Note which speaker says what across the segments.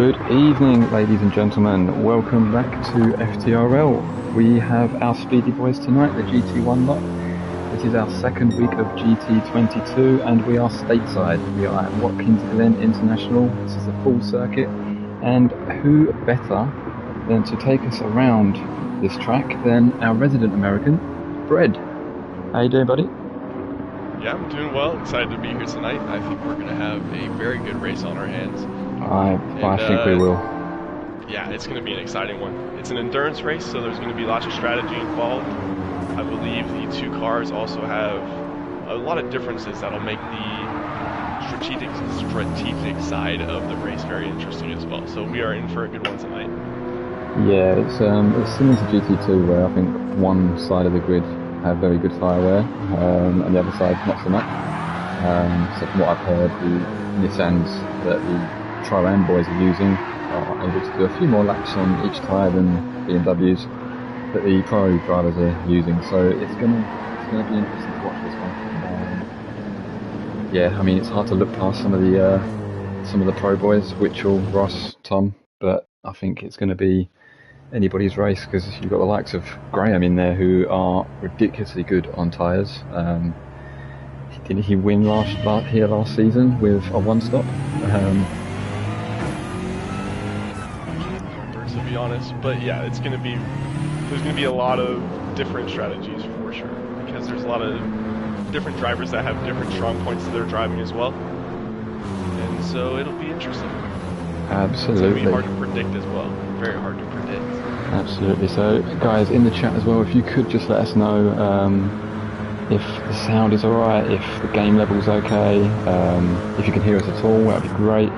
Speaker 1: Good evening, ladies and gentlemen. Welcome back to FTRL. We have our speedy boys tonight, the GT1 lot. This is our second week of GT22 and we are stateside. We are at Watkins, Glen International. This is a full circuit. And who better than to take us around this track than our resident American, Fred. How you doing, buddy?
Speaker 2: Yeah, I'm doing well. Excited to be here tonight. I think we're going to have a very good race on our hands.
Speaker 1: I think we will.
Speaker 2: Yeah, it's going to be an exciting one. It's an endurance race, so there's going to be lots of strategy involved. I believe the two cars also have a lot of differences that'll make the strategic side of the race very interesting as well. So we are in for a good one tonight. Yeah,
Speaker 1: it's similar to GT2 where I think one side of the grid have very good tyre wear, and the other side not so much. So from what I've heard, the Nissans that the Tri-Am boys are using are able to do a few more laps on each tyre than BMWs that the Pro drivers are using. So it's gonna be interesting to watch this one. Yeah, I mean it's hard to look past some of the Pro boys, Witchell, Ross, Tom, but I think it's going to be anybody's race because you've got the likes of Graham in there who are ridiculously good on tyres. Didn't he win last season with a one-stop?
Speaker 2: To be honest, but yeah, there's going to be a lot of different strategies for sure because there's a lot of different drivers that have different strong points to their driving as well, and so it'll be interesting.
Speaker 1: Absolutely.
Speaker 2: It's going to be hard to predict as well. Very hard to predict.
Speaker 1: Absolutely. So, guys, in the chat as well, if you could just let us know if the sound is alright, if the game level's okay, if you can hear us at all, that'd be great.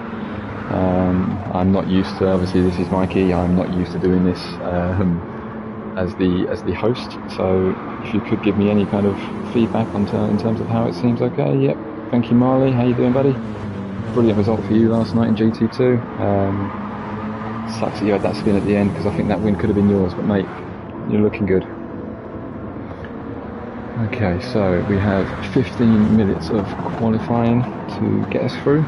Speaker 1: I'm not used to, obviously this is Mikey, I'm not used to doing this as the host, so if you could give me any kind of feedback in terms of how it seems okay. Yep. Thank you, Marley. How you doing, buddy? Brilliant result for you last night in GT2. Sucks that you had that spin at the end because I think that win could have been yours, but mate, you're looking good. Okay, so we have 15 minutes of qualifying to get us through.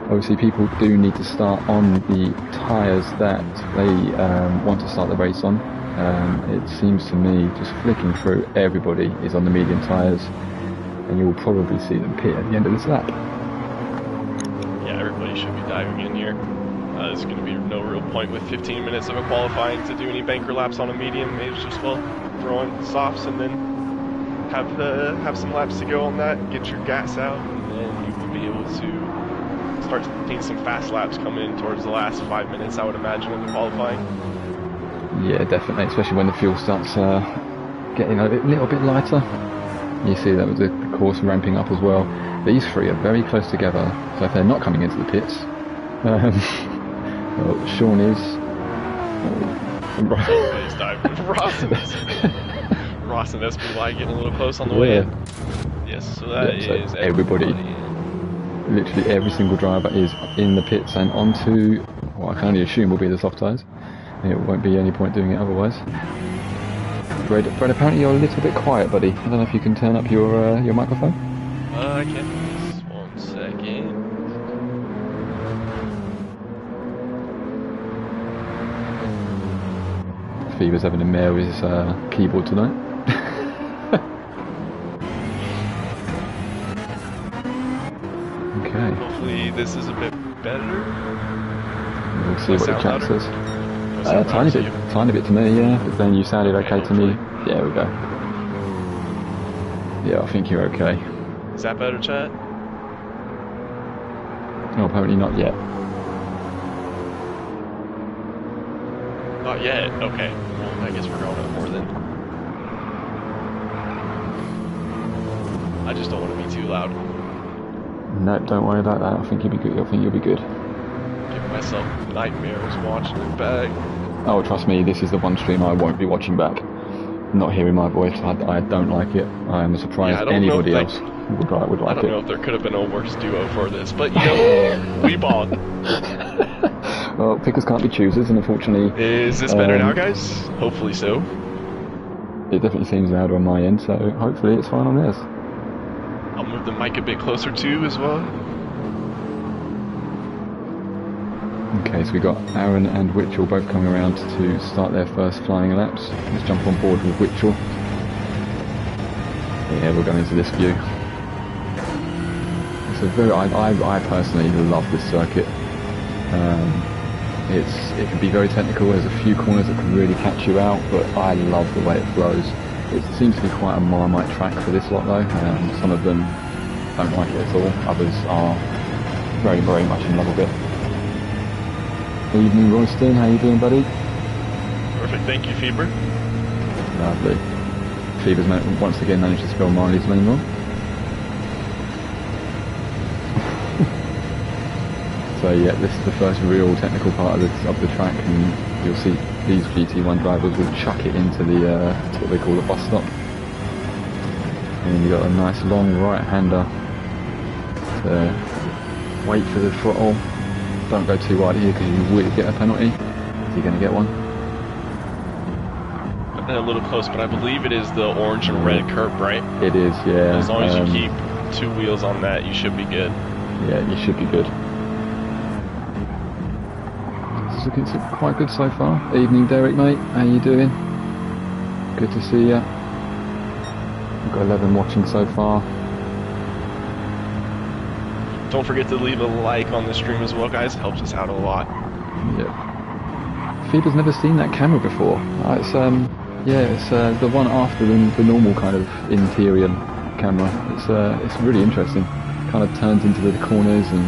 Speaker 1: Obviously people do need to start on the tyres that they want to start the race on. It seems to me, just flicking through, everybody is on the medium tyres and you'll probably see them pit at the end of this lap.
Speaker 2: Yeah, everybody should be diving in here. There's going to be no real point with 15 minutes of a qualifying to do any banker laps on a medium. Maybe just throw in softs and then have some laps to go on that, get your gas out, and then you will be able to start seeing some fast laps come in towards the last 5 minutes, I would imagine, of the qualifying. Yeah, definitely, especially when the fuel starts getting a little bit lighter. You see that with the course ramping up as well. These three are very close together, so if they're not coming into the pits, well, Sean is. He's diving. Ross and SPY getting a little close on the way in. Yes, so that is everybody.
Speaker 1: Literally every single driver is in the pits and onto what I can only assume will be the soft tyres. It won't be any point doing it otherwise. Fred, apparently you're a little bit quiet, buddy. I don't know if you can turn up your microphone.
Speaker 2: I can. Just 1 second.
Speaker 1: Fever's having a mare with his keyboard tonight. Okay.
Speaker 2: Hopefully this is a bit better.
Speaker 1: We'll see what the chat says. Tiny bit to me, yeah. But then you sounded okay to me. Yeah, we go. Yeah, I think you're okay.
Speaker 2: Is that better, chat?
Speaker 1: No, apparently not yet.
Speaker 2: Not yet. Okay. Well, I guess we're going up more then. I just don't want to be too loud.
Speaker 1: No, don't worry about that. I think you'll be good. I think you'll be good.
Speaker 2: Giving myself nightmares watching it back.
Speaker 1: Oh, trust me, this is the one stream I won't be watching back. Not hearing my voice, I don't like it. I am surprised anybody else would like it.
Speaker 2: I don't know if there could have been a worse duo for this, but you know, we bought.
Speaker 1: Well, pickers can't be choosers, and unfortunately...
Speaker 2: Is this better now, guys? Hopefully so.
Speaker 1: It definitely seems louder on my end, so hopefully it's fine on theirs.
Speaker 2: I'll move the mic a bit closer too as well.
Speaker 1: Okay, so we got Aaron and Witchell both coming around to start their first flying laps. Let's jump on board with Witchell. Yeah, we're going into this view. It's a very, I personally love this circuit. It can be very technical. There's a few corners that can really catch you out, but I love the way it flows. It seems to be quite a Marmite track for this lot though. Some of them don't like it at all. Others are very, very much in love with it. Evening, Royston. How you doing, buddy?
Speaker 2: Perfect. Thank you, Feber.
Speaker 1: Lovely. Feber's once again managed to spell Marley's name wrong. So yeah, this is the first real technical part of the track, and you'll see these GT1 drivers will chuck it into the what they call the bus stop. And you've got a nice long right-hander to wait for the throttle. Don't go too wide here because you will get a penalty if you're going to get one.
Speaker 2: A little close, but I believe it is the orange and red curb, right?
Speaker 1: It is, yeah.
Speaker 2: As long as you keep 2 wheels on that, you should be good.
Speaker 1: Yeah, you should be good. It's looking quite good so far. Evening, Derek, mate. How you doing? Good to see you. We've got 11 watching so far.
Speaker 2: Don't forget to leave a like on the stream as well, guys. It helps us out a lot.
Speaker 1: Yeah. Feber's never seen that camera before. It's the one after the normal kind of interior camera. It's really interesting. Kind of turns into the corners and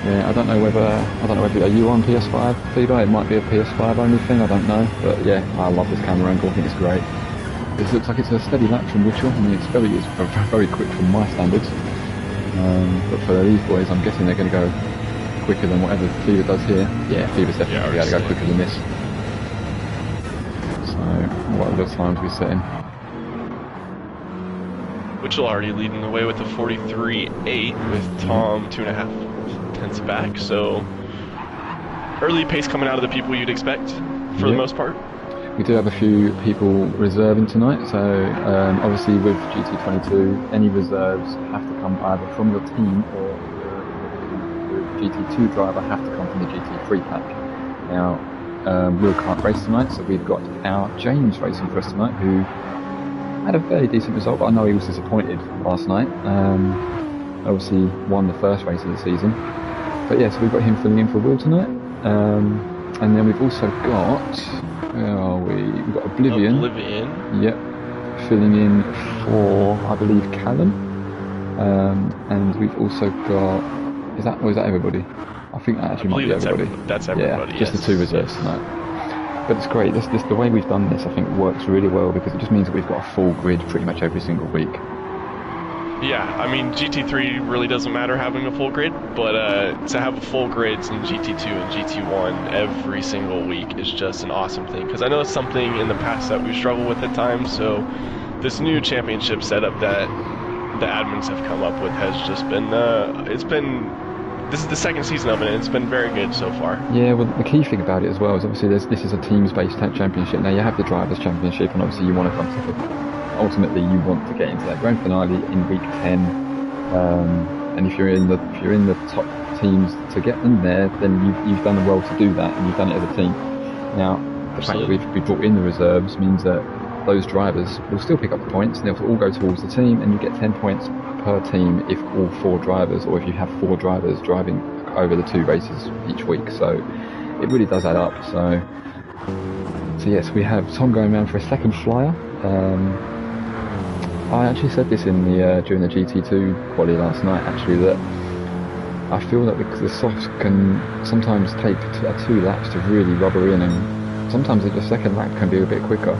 Speaker 1: yeah. I don't know whether are you on PS5, Feber? It might be a PS5 only thing. I don't know, but yeah, I love this camera angle. I think it's great. This looks like it's a steady lap from Witchell. I mean, it's very quick from my standards. But for these boys, I'm guessing they're going to go quicker than whatever Fever does here. Yeah, Fever's definitely going to go quicker than this. So, what are the times we set in?
Speaker 2: Witchell already leading the way with a 43.8 with Tom 2.5 tenths back. So, early pace coming out of the people you'd expect for the most part.
Speaker 1: We do have a few people reserving tonight, so obviously with GT22, any reserves have to come either from your team or the GT2 driver have to come from the GT3 pack. Now, Will can't race tonight, so we've got our James racing for us tonight, who had a fairly decent result, but I know he was disappointed last night. Obviously won the first race of the season. But yeah, so we've got him filling in for Will tonight. And then we've also got... Where are we? We've got Oblivion. Yep. Filling in for, I believe, Callum. And we've also got... Is that everybody? I think that actually might be everybody.
Speaker 2: That's everybody,
Speaker 1: yeah, just the 2 reserves tonight. But it's great. The way we've done this, I think, works really well because it just means that we've got a full grid pretty much every single week.
Speaker 2: Yeah, I mean, GT3 really doesn't matter having a full grid, but to have a full grid in GT2 and GT1 every single week is just an awesome thing. Because I know it's something in the past that we struggle with at times, so this new championship setup that the admins have come up with has just been, this is the 2nd season of it, and it's been very good so far.
Speaker 1: Yeah, well, the key thing about it as well is obviously this is a teams-based championship. Now you have the Drivers' Championship, and obviously you want to come to ultimately you want to get into that grand finale in week 10, and if you're in the top teams to get them there, then you've done well to do that, and you've done it as a team. Now the fact that we've brought in the reserves means that those drivers will still pick up the points, and they'll all go towards the team, and you get 10 points per team if all 4 drivers, or if you have 4 drivers driving over the 2 races each week. So it really does add up. So yes, we have Tom going around for a second flyer. I actually said this in the during the GT2 quali last night, actually, that I feel that the softs can sometimes take 2 laps to really rubber in, and sometimes the second lap can be a bit quicker.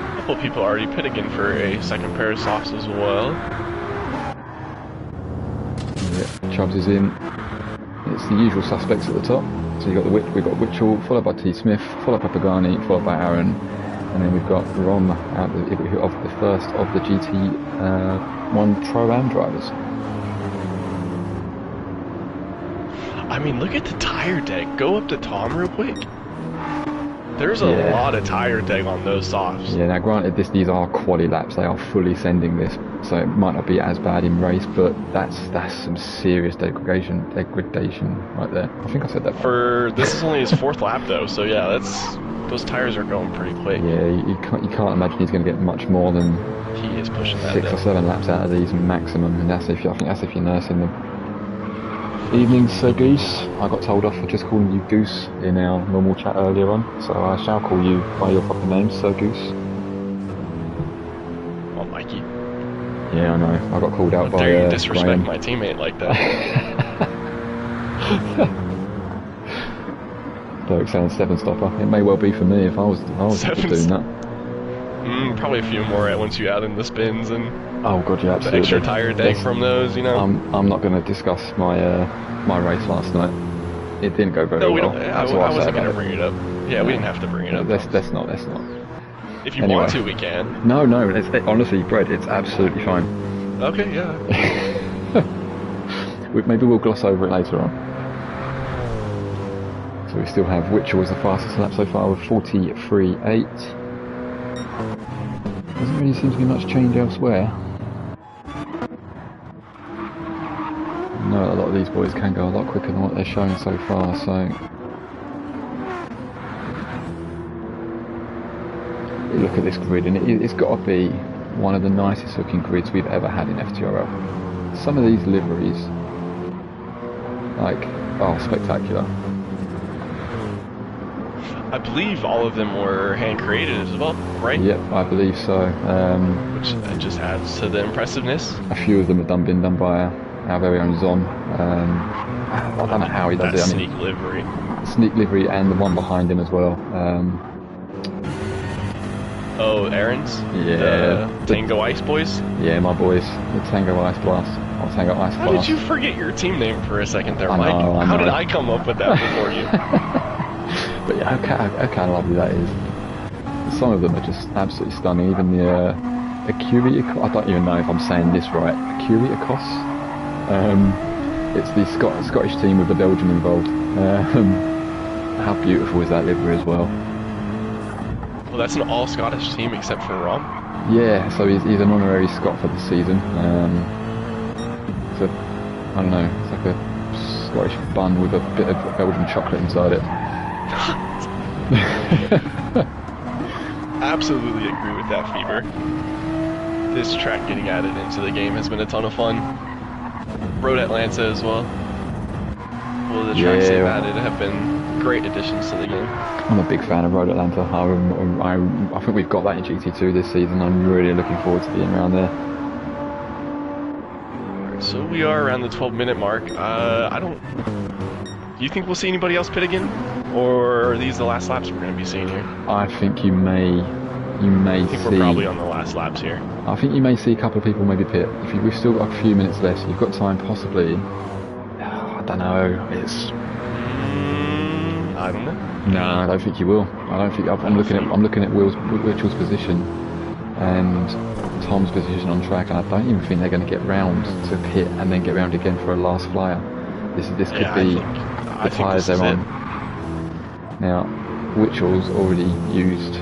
Speaker 2: A couple people already pitting in for a second pair of softs as well.
Speaker 1: Yeah, Chubbs is in. It's the usual suspects at the top. So we've got Witchell, followed by T. Smith, followed by Pagani, followed by Aaron, and then we've got Rom out of the first of the GT1 Pro-Am drivers.
Speaker 2: I mean, look at the tire deck. Go up to Tom real quick. There's a lot of tire deg on those softs.
Speaker 1: Yeah, now granted, these are quali laps. They are fully sending this, so it might not be as bad in race, but that's some serious degradation right there. I think I said that.
Speaker 2: This is only his 4th lap though, so yeah, those tires are going pretty quick.
Speaker 1: Yeah, you can't imagine he's going to get much more than
Speaker 2: he is pushing that
Speaker 1: 6 or 7 laps out of these maximum, and I think that's if you're nursing them. Evening, Sir Goose. I got told off for just calling you Goose in our normal chat earlier on, so I shall call you by your proper name, Sir Goose.
Speaker 2: Oh, Mikey.
Speaker 1: Yeah, I know. I got called out by
Speaker 2: How dare you disrespect
Speaker 1: Graham.
Speaker 2: my teammate like that?
Speaker 1: Derek saying 7-stopper. It may well be for me if I was doing that.
Speaker 2: Probably a few more once you add in the spins and
Speaker 1: oh god, yeah, absolutely.
Speaker 2: the extra tire deg from those, you know.
Speaker 1: I'm not going to discuss my my race last night. It didn't go very well.
Speaker 2: I wasn't going to bring it up. Yeah, we didn't have to bring it up.
Speaker 1: Let's not.
Speaker 2: If you want to, we can.
Speaker 1: No, honestly, Brett, it's absolutely fine.
Speaker 2: Okay, yeah.
Speaker 1: Maybe we'll gloss over it later on. So we still have Witcher was the fastest lap so far with 43.8. Doesn't really seem to be much change elsewhere. I know a lot of these boys can go a lot quicker than what they're showing so far, so... Look at this grid, and it's got to be one of the nicest looking grids we've ever had in FTRL. Some of these liveries, spectacular.
Speaker 2: I believe all of them were hand created as well, right?
Speaker 1: Yep, I believe so.
Speaker 2: Which just adds to the impressiveness.
Speaker 1: A few of them have been done by our very own Zon. I don't know how he does it.
Speaker 2: Sneak livery.
Speaker 1: Sneak livery, and the one behind him as well.
Speaker 2: Oh, Aaron's?
Speaker 1: Yeah.
Speaker 2: The Tango Ice Boys?
Speaker 1: Yeah, my boys. The Tango Ice Blast. Or Tango Ice Blast.
Speaker 2: How did you forget your team name for a second there, Mike?
Speaker 1: I know.
Speaker 2: How did I come up with that before you?
Speaker 1: But yeah, how kind of lovely that is. Some of them are just absolutely stunning. Even the Curiacos, I don't even know if I'm saying this right. Curiacos. It's the Scottish team with the Belgian involved. How beautiful is that livery as well?
Speaker 2: Well, that's an all-Scottish team except for Rom.
Speaker 1: Yeah, so he's an honorary Scot for the season. So I don't know. It's like a Scottish bun with a bit of Belgian chocolate inside it.
Speaker 2: Absolutely agree with that, Fever. This track getting added into the game has been a ton of fun. Road Atlanta as well. Well, the tracks they've added have been great additions to the game.
Speaker 1: I'm a big fan of Road Atlanta. I think we've got that in GT2 this season. I'm really looking forward to being around there.
Speaker 2: Alright, so we are around the 12-minute mark. Do you think we'll see anybody else pit again? Or are these the last laps we're going to be seeing here?
Speaker 1: I think you may see...
Speaker 2: we're probably on the last laps here.
Speaker 1: I think you may see a couple of people maybe pit. We've still got a few minutes left. You've got time possibly... I don't know. It's...
Speaker 2: I don't know.
Speaker 1: No, I don't think you will. I'm looking at Wilchell's position and Tom's position on track, and I don't even think they're going to get round to pit and then get round again for a last flyer. This could be the tyres they're on. Now, Witchell's already used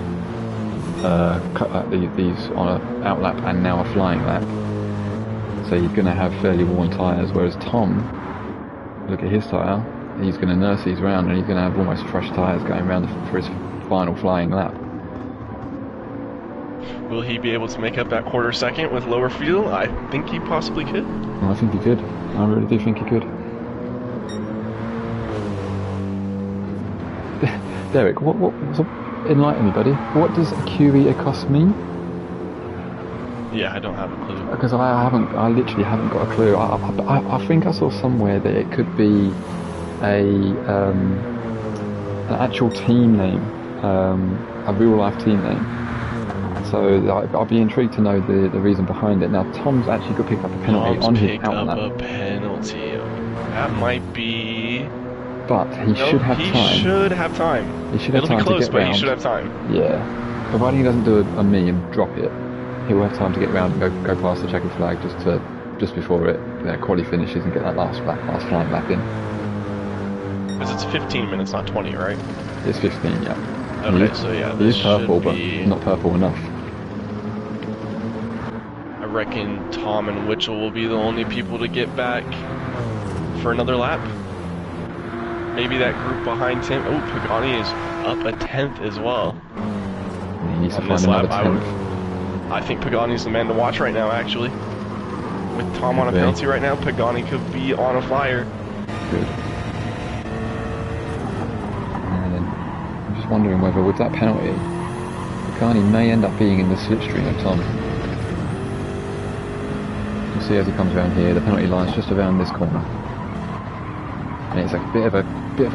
Speaker 1: these on an out lap and now a flying lap, so he's going to have fairly worn tyres. Whereas Tom, look at his tyre. He's going to nurse these round, and he's going to have almost fresh tyres going round for his final flying lap.
Speaker 2: Will he be able to make up that quarter second with lower fuel? I think he possibly could.
Speaker 1: I think he could. I really do think he could. Derek, enlighten me, buddy. What does Curiacos mean?
Speaker 2: Yeah, I don't have a clue.
Speaker 1: Because I literally haven't got a clue. I think I saw somewhere that it could be an actual team name, a real life team name. So I'll be intrigued to know the reason behind it. Now Tom's actually got to pick up a penalty on his out lap.
Speaker 2: A penalty. That might be.
Speaker 1: But he should have time.
Speaker 2: He should have time.
Speaker 1: He should have time to get round. It'll be close,
Speaker 2: but he should have time.
Speaker 1: Yeah. Providing he doesn't do a me and drop it, he'll have time to get round and go past the checkered flag just before it quali finishes and get that last flying lap in.
Speaker 2: Because it's 15 minutes, not 20, right?
Speaker 1: It's 15, yeah.
Speaker 2: Okay, so yeah,
Speaker 1: he
Speaker 2: this
Speaker 1: is purple,
Speaker 2: should be...
Speaker 1: but not purple enough.
Speaker 2: I reckon Tom and Witchell will be the only people to get back for another lap. Maybe that group behind him. Oh, Pagani is up a 10th as well.
Speaker 1: He needs to
Speaker 2: On
Speaker 1: find
Speaker 2: this
Speaker 1: another
Speaker 2: lap,
Speaker 1: 10th.
Speaker 2: I think Pagani's the man to watch right now, actually. With Tom on a penalty right now, Pagani could be on a flyer.
Speaker 1: Good. And I'm just wondering whether with that penalty, Pagani may end up being in the slipstream of Tom. You'll see as he comes around here, the penalty line's just around this corner. And it's a bit of a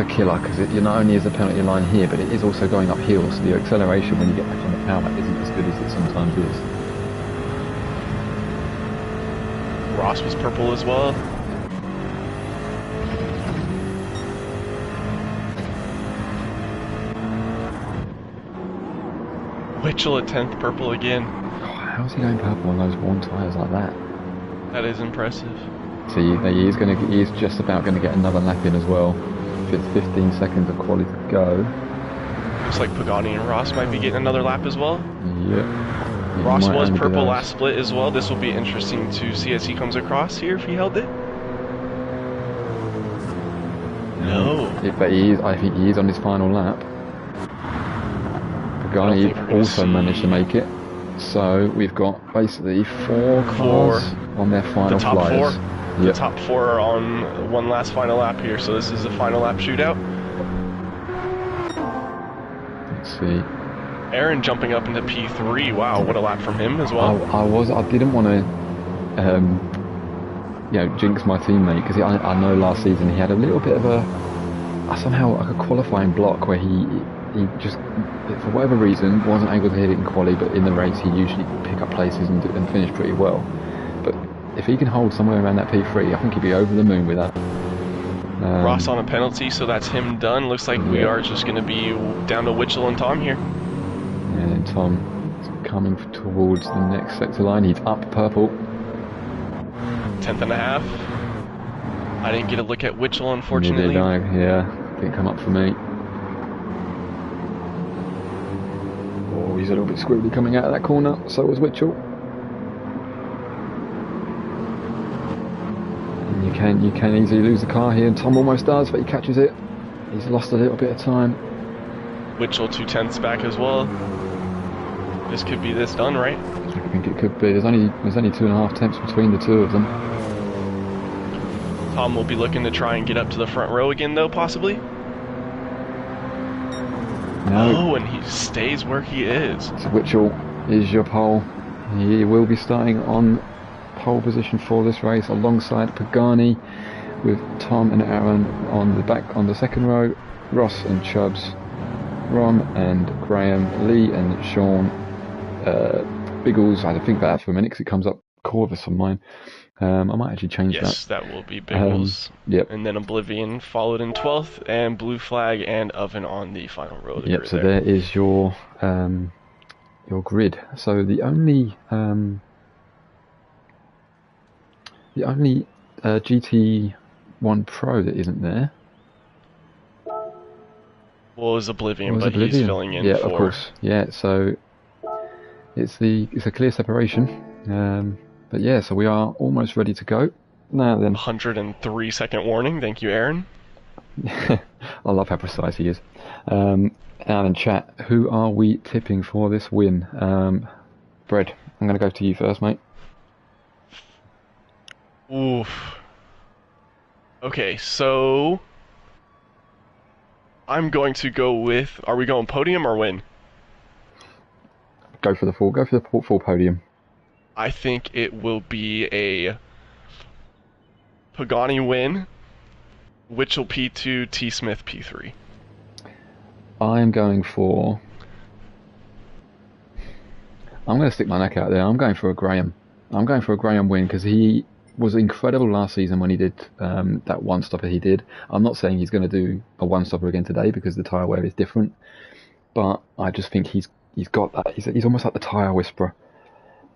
Speaker 1: killer because you not only is the penalty line here, but it is also going uphill, so the acceleration when you get back on the power lap isn't as good as it sometimes is.
Speaker 2: Ross was purple as well. Witchell at 10th purple again.
Speaker 1: How's he going purple on those worn tyres like that?
Speaker 2: That is impressive.
Speaker 1: See, he's just about going to get another lap in as well. 15 seconds of quality to go.
Speaker 2: Looks like Pagani and Ross might be getting another lap as well.
Speaker 1: Yep.
Speaker 2: Ross was purple last split as well. This will be interesting to see as he comes across here if he held it. No.
Speaker 1: But I think he is on his final lap. Pagani also managed to make it. So we've got basically four cars on their final flyers.
Speaker 2: The top four are on one last final lap here, so this is a final lap shootout.
Speaker 1: Let's see.
Speaker 2: Aaron jumping up into P3. Wow, what a lap from him as well.
Speaker 1: I didn't want to, jinx my teammate because I know last season he had a little bit of a qualifying block where he just, for whatever reason, wasn't able to hit it in quali, but in the race he usually pick up places and finish pretty well. But if he can hold somewhere around that P3, I think he'd be over the moon with that.
Speaker 2: Ross on a penalty, so that's him done. Looks like we are just going to be down to Witchell and Tom here.
Speaker 1: And then Tom is coming towards the next sector line. He's up purple.
Speaker 2: 10th and a half. I didn't get a look at Witchell, unfortunately.
Speaker 1: Neither did I. Yeah, didn't come up for me. Oh, he's a little bit squiggly coming out of that corner. So was Witchell. And you can easily lose the car here, and Tom almost does, but he catches it. He's lost a little bit of time.
Speaker 2: Witchell 2/10 back as well. This could be this done, right?
Speaker 1: I think it could be. There's only 2.5 tenths between the two of them.
Speaker 2: Tom will be looking to try and get up to the front row again, though, possibly.
Speaker 1: No.
Speaker 2: Oh, and he stays where he is.
Speaker 1: So Witchell is your pole. He will be starting on pole position for this race alongside Pagani, with Tom and Aaron on the second row, Ross and Chubbs, Ron and Graham, Lee and Sean, Biggles. I had to think about that for a minute because it comes up Corvus on mine. I might actually change that.
Speaker 2: Yes, that will be Biggles.
Speaker 1: Yep.
Speaker 2: And then Oblivion followed in 12th, and Blue Flag and Oven on the final row.
Speaker 1: Yep. So there is your grid. So the only GT1 Pro that isn't there.
Speaker 2: Well, it was Oblivion, but he's filling in
Speaker 1: yeah,
Speaker 2: for...
Speaker 1: of course. Yeah, so it's a clear separation. But yeah, so we are almost ready to go. Now then,
Speaker 2: 103 second warning. Thank you, Aaron.
Speaker 1: I love how precise he is. Now then, chat, who are we tipping for this win? Brad, I'm going to go to you first, mate.
Speaker 2: Oof. Okay, so I'm going to go with. Are we going podium or win?
Speaker 1: Go for the full podium.
Speaker 2: I think it will be a Pagani win, Witchell P2, T Smith P3.
Speaker 1: I'm going to stick my neck out there. I'm going for a Graham. I'm going for a Graham win because he was incredible last season when he did that one-stopper he did. I'm not saying he's going to do a one-stopper again today because the tyre wear is different, but I just think he's got that. He's almost like the tyre whisperer.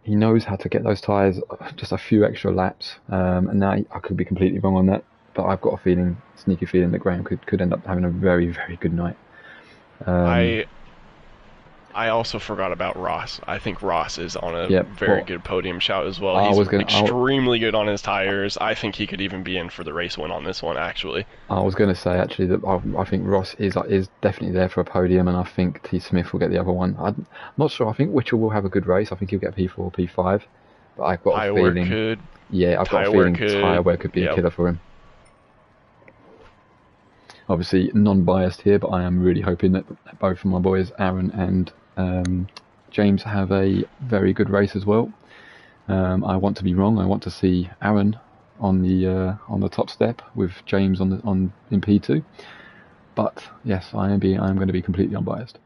Speaker 1: He knows how to get those tyres just a few extra laps, and now I could be completely wrong on that, but I've got a sneaky feeling that Graham could end up having a very, very good night.
Speaker 2: I also forgot about Ross. I think Ross is on a
Speaker 1: Yep,
Speaker 2: very good podium shout as well. He's extremely good on his tires. I think he could even be in for the race win on this one, actually.
Speaker 1: I was going to say, actually, that I think Ross is definitely there for a podium, and I think T. Smith will get the other one. I'm not sure. I think Witchell will have a good race. I think he'll get P4, P5. But I've got a feeling... Yeah, I've got a feeling Tyre could be a killer for him. Obviously, non-biased here, but I am really hoping that both of my boys, Aaron and James, have a very good race as well. I want to be wrong. I want to see Aaron on the top step with James in P2. But yes, I am going to be completely unbiased.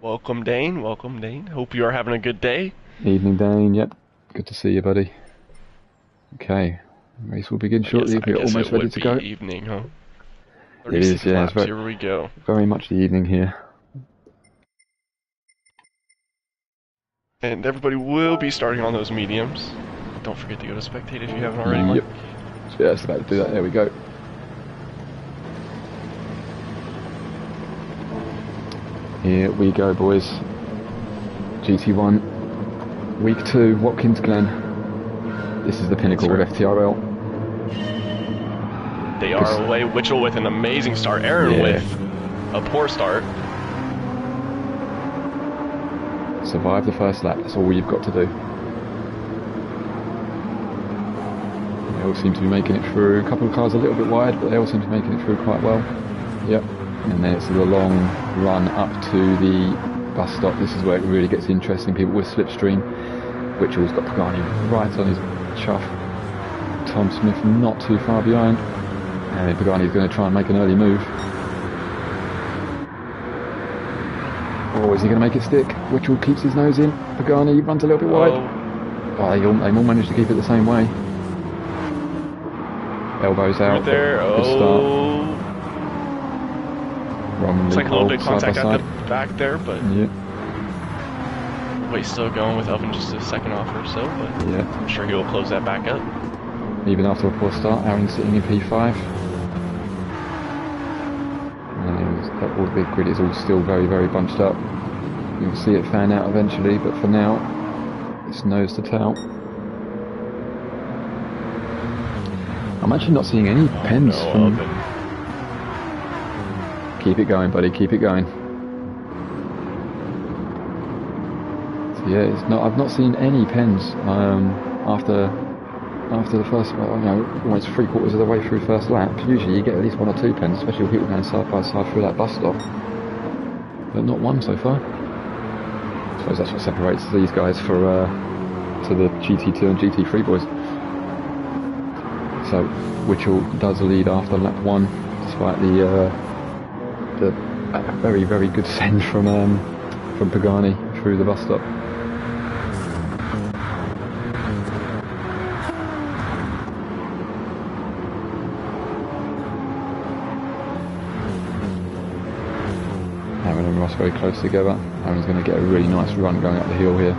Speaker 2: Welcome, Dane. Welcome, Dane. Hope you are having a good day.
Speaker 1: Evening, Dane. Yep, good to see you, buddy. Okay, race will begin shortly. We're almost ready to go.
Speaker 2: Evening, huh?
Speaker 1: It is, yeah.
Speaker 2: Laps. Here we go.
Speaker 1: Very much the evening here.
Speaker 2: And everybody will be starting on those mediums. Don't forget to go to spectate if you haven't already.
Speaker 1: Yep. Yeah, it's about to do that. There we go. Here we go, boys. GT1, week 2, Watkins, Glen. This is the pinnacle with FTRL.
Speaker 2: They are away. Witchell with an amazing start. Aaron with a poor start.
Speaker 1: Survive the first lap. That's all you've got to do. They all seem to be making it through. A couple of cars a little bit wide, but they all seem to be making it through quite well. Yep. And then it's the long run up to the bus stop. This is where it really gets interesting. People with slipstream. Witchell's got Pagani right on his chuff. Tom Smith not too far behind. And Pagani's going to try and make an early move. Oh, is he going to make it stick? Witchell keeps his nose in. Pagani runs a little bit wide. Oh, they all managed to keep it the same way. Elbows out.
Speaker 2: Right there.
Speaker 1: Good start.
Speaker 2: Looks like a little bit of contact at the back there, but
Speaker 1: yeah.
Speaker 2: He's still going with Oven just a second off or so, but
Speaker 1: yeah.
Speaker 2: I'm sure he will close that back up.
Speaker 1: Even after a poor start, Aaron's sitting in P5. And all the big grid is all still very, very bunched up. You'll see it fan out eventually, but for now, it's nose to tail. I'm actually not seeing any pens from...
Speaker 2: Oven.
Speaker 1: Keep it going, buddy. Keep it going. So yeah, I've not seen any pens after the first, almost 3/4 of the way through first lap. Usually you get at least 1 or 2 pens, especially with people going side by side through that bus stop. But not one so far. I suppose that's what separates these guys to the GT2 and GT3 boys. So Witchell does lead after lap 1, despite the very, very good send from Pagani through the bus stop. Aaron and Ross very close together. Aaron's going to get a really nice run going up the hill here.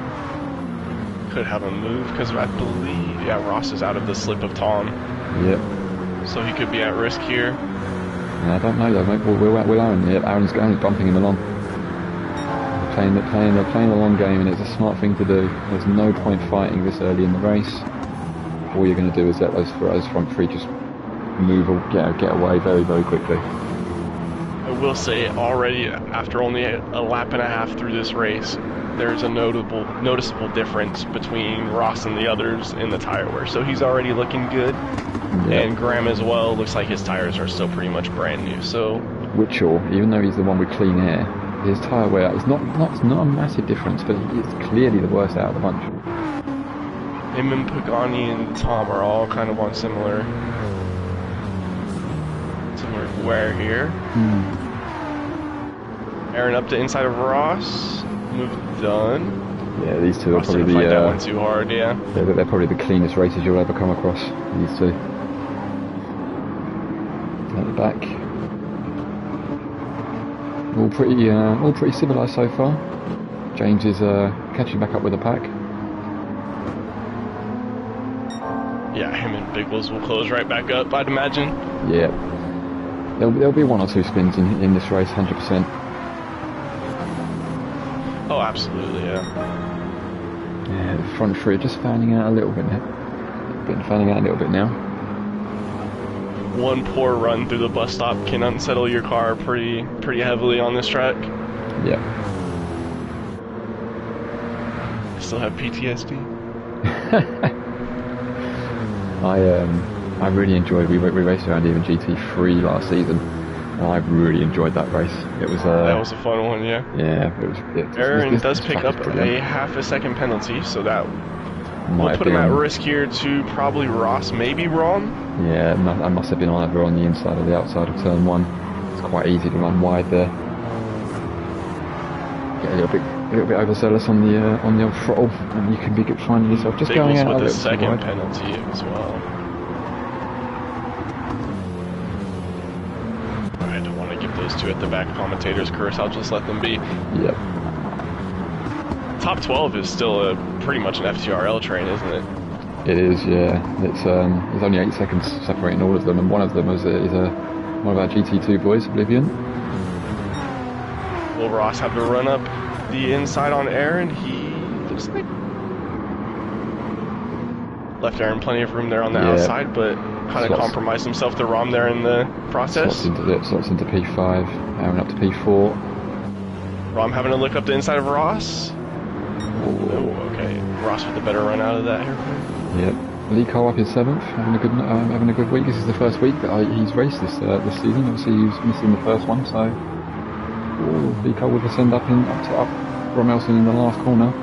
Speaker 2: Could have a move because I believe, Ross is out of the slip of Tom.
Speaker 1: Yep.
Speaker 2: So he could be at risk here.
Speaker 1: I don't know though, mate. Will Aaron? Yeah, Aaron's bumping him along. They're playing a long game, and it's a smart thing to do. There's no point fighting this early in the race. All you're going to do is let those front three just move or get away very, very quickly.
Speaker 2: I will say, already after only a lap and a half through this race, there's a noticeable difference between Ross and the others in the tire wear. So he's already looking good.
Speaker 1: Yep.
Speaker 2: And Graham as well, looks like his tires are still pretty much brand new. So
Speaker 1: Witchell, even though he's the one with clean air, his tyre wear is not a massive difference, but it's clearly the worst out of the bunch.
Speaker 2: Him and Pagani and Tom are all kind of on similar wear here. Aaron up to inside of Ross. Move done.
Speaker 1: Yeah, these two
Speaker 2: Ross
Speaker 1: are probably
Speaker 2: fight that one too hard. Yeah.
Speaker 1: They're probably the cleanest races you'll ever come across. These two. At the back. All pretty civilised so far. James is catching back up with the pack.
Speaker 2: Yeah, him and Big Wills will close right back up, I'd imagine.
Speaker 1: Yeah. There'll be 1 or 2 spins in this race, 100%.
Speaker 2: Absolutely, yeah.
Speaker 1: Yeah, the front three are just fanning out a little bit now. Fanning out a little bit now.
Speaker 2: One poor run through the bus stop can unsettle your car pretty heavily on this track.
Speaker 1: Yeah.
Speaker 2: I still have PTSD.
Speaker 1: I really enjoyed. We raced around even GT3 last season, and I really enjoyed that race. It was
Speaker 2: that was a fun one, yeah.
Speaker 1: Yeah, it was.
Speaker 2: Aaron does pick up a half a second penalty, so that will put him at risk here to probably Ross, maybe Ron.
Speaker 1: Yeah, I must have been either on the inside or the outside of turn one. It's quite easy to run wide there. Get a little bit overzealous on the old throttle, and you can be finding yourself just going out
Speaker 2: with the second penalty as well. I don't want to give those two at the back commentators curse. I'll just let them be.
Speaker 1: Yep.
Speaker 2: Top 12 is still pretty much an FTRL train, isn't it?
Speaker 1: It is, yeah. It's there's only 8 seconds separating all of them, and one of them is one of our GT2 boys, Oblivion.
Speaker 2: Will Ross have to run up the inside on Aaron? He looks like left Aaron plenty of room there on the outside, but kind of compromised himself to Rom there in the process.
Speaker 1: Slots into P5, Aaron up to P4.
Speaker 2: Rom having to look up the inside of Ross. Oh, okay. Ross with a better run out of that hairpin.
Speaker 1: Yep. Lee Cole up his 7th, having a good week. This is the first week that he's raced this season. Obviously, he was missing the first one, so Lee Cole with a send up up Romelson in the last corner.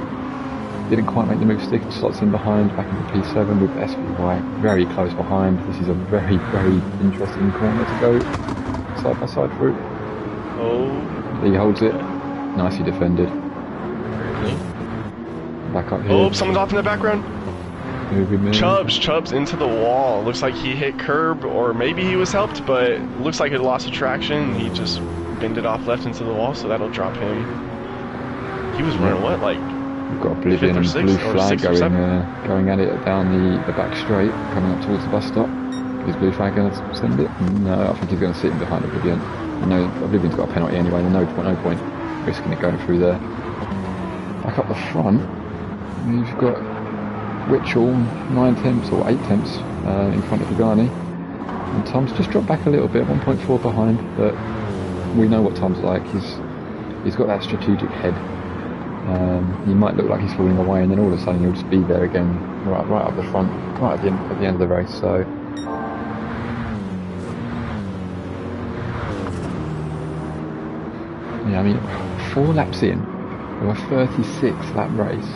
Speaker 1: Didn't quite make the move stick. Slots in behind, back into P7 with SVY very close behind. This is a very, very interesting corner to go side by side through.
Speaker 2: Oh.
Speaker 1: Lee holds it. Nicely defended. Back up here.
Speaker 2: Oh, someone's off in the background. Chubbs into the wall. Looks like he hit curb, or maybe he was helped, but looks like it lost attraction. He just bended off left into the wall, so that'll drop him. He was running what, like?
Speaker 1: We've got Oblivion and blue flag going at it down the back straight, coming up towards the bus stop. Is blue flag going to send it? No, I think he's going to sit in behind Oblivion. I know Oblivion's got a penalty anyway. There's no point risking it going through there. Back up the front, you've got Witchell 9 tenths or 8 tenths in front of Pagani, and Tom's just dropped back a little bit, 1.4 behind, but we know what Tom's like. He's got that strategic head. He might look like he's falling away, and then all of a sudden he'll just be there again, right up the front, right at the end of the race. So yeah, I mean, 4 laps in, we're 36th lap race.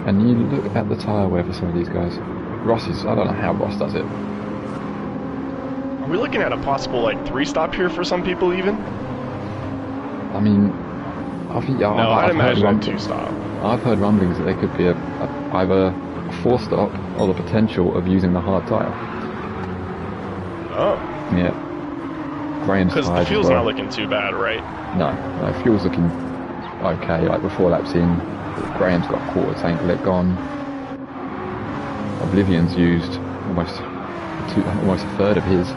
Speaker 1: And you look at the tyre wear for some of these guys. I don't know how Ross does it.
Speaker 2: Are we looking at a possible, like, 3-stop here for some people even?
Speaker 1: I mean, I think...
Speaker 2: No, I'd imagine a 2-stop.
Speaker 1: I've heard rumblings that there could be either a 4-stop or the potential of using the hard tyre.
Speaker 2: Oh.
Speaker 1: Yeah. Graham's
Speaker 2: because the fuel's not looking too bad, right?
Speaker 1: No, fuel's looking okay, like before laps in. Graham's got a quarter tank lit gone. Oblivion's used almost a third of his.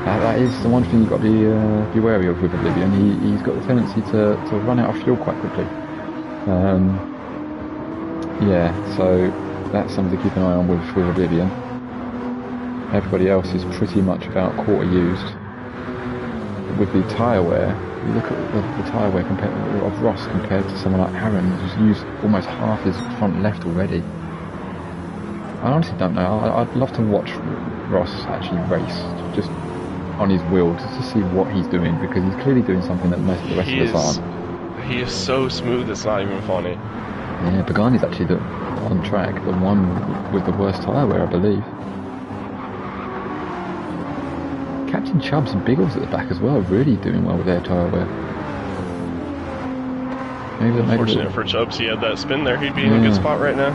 Speaker 1: That is the one thing you've got to be wary of with Oblivion. He's got the tendency to run out of fuel quite quickly. Yeah, so that's something to keep an eye on with Oblivion. Everybody else is pretty much about quarter used. With the tyre wear, you look at the tyre wear of Ross compared to someone like Aaron, who's used almost half his front left already. I honestly don't know. I'd love to watch Ross actually race, just on his wheel, just to see what he's doing, because he's clearly doing something that most of the rest of us aren't.
Speaker 2: He is so smooth, it's not even funny.
Speaker 1: Yeah, Pagani's actually on track, the one with the worst tyre wear, I believe. Captain Chubbs and Biggles at the back as well, really doing well with their tyre wear.
Speaker 2: Unfortunate for Chubbs, he had that spin there, he'd be in a good spot right now.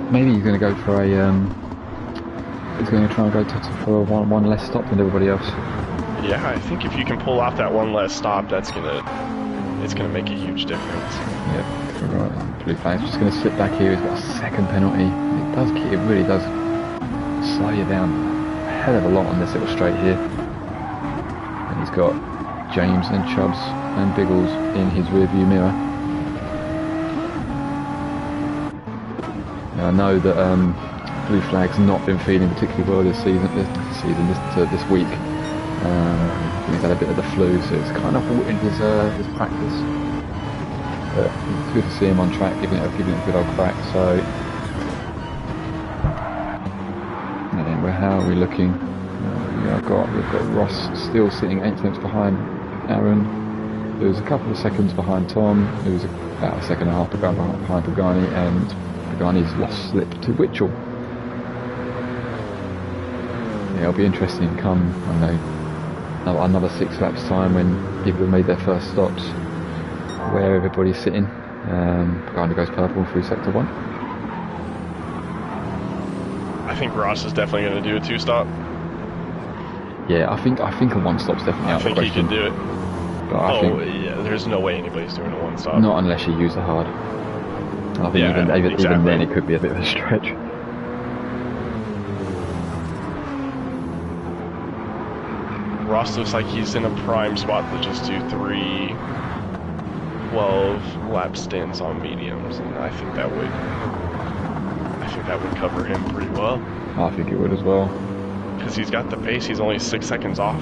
Speaker 1: Maybe he's going to go for he's going to try and go for one less stop than everybody else.
Speaker 2: Yeah, I think if you can pull off that one less stop, it's gonna make a huge difference.
Speaker 1: Yep, right. Blue flag's just going to sit back here. He's got a second penalty. It really does slow you down a hell of a lot on this little straight here. And he's got James and Chubbs and Biggles in his rearview mirror. Now, I know that Blue Flag's not been feeling particularly well this week. He's had a bit of the flu, so it's kind of halting his practice. But it's good to see him on track, giving it a good old crack. So, and how are we looking? We've got Ross still sitting 8 tenths behind Aaron, who's a couple of seconds behind Tom, who's about a second and a half behind Pagani, and Pagani's lost slip to Witchell. Yeah, it'll be interesting come, I know, another 6 laps time when people have made their first stops, where everybody's sitting. Pagani goes purple through sector 1.
Speaker 2: I think Ross is definitely going to do a 2-stop.
Speaker 1: Yeah, I think a 1-stop's definitely out of the question.
Speaker 2: I think he can do it.
Speaker 1: But
Speaker 2: yeah, there's no way anybody's doing a 1-stop.
Speaker 1: Not unless you use the hard. I think even then it could be a bit of a stretch.
Speaker 2: Ross looks like he's in a prime spot to just do 3 12 lap stints on mediums, and I think that would cover him pretty well.
Speaker 1: I think it would as well.
Speaker 2: Because he's got the pace, he's only 6 seconds off.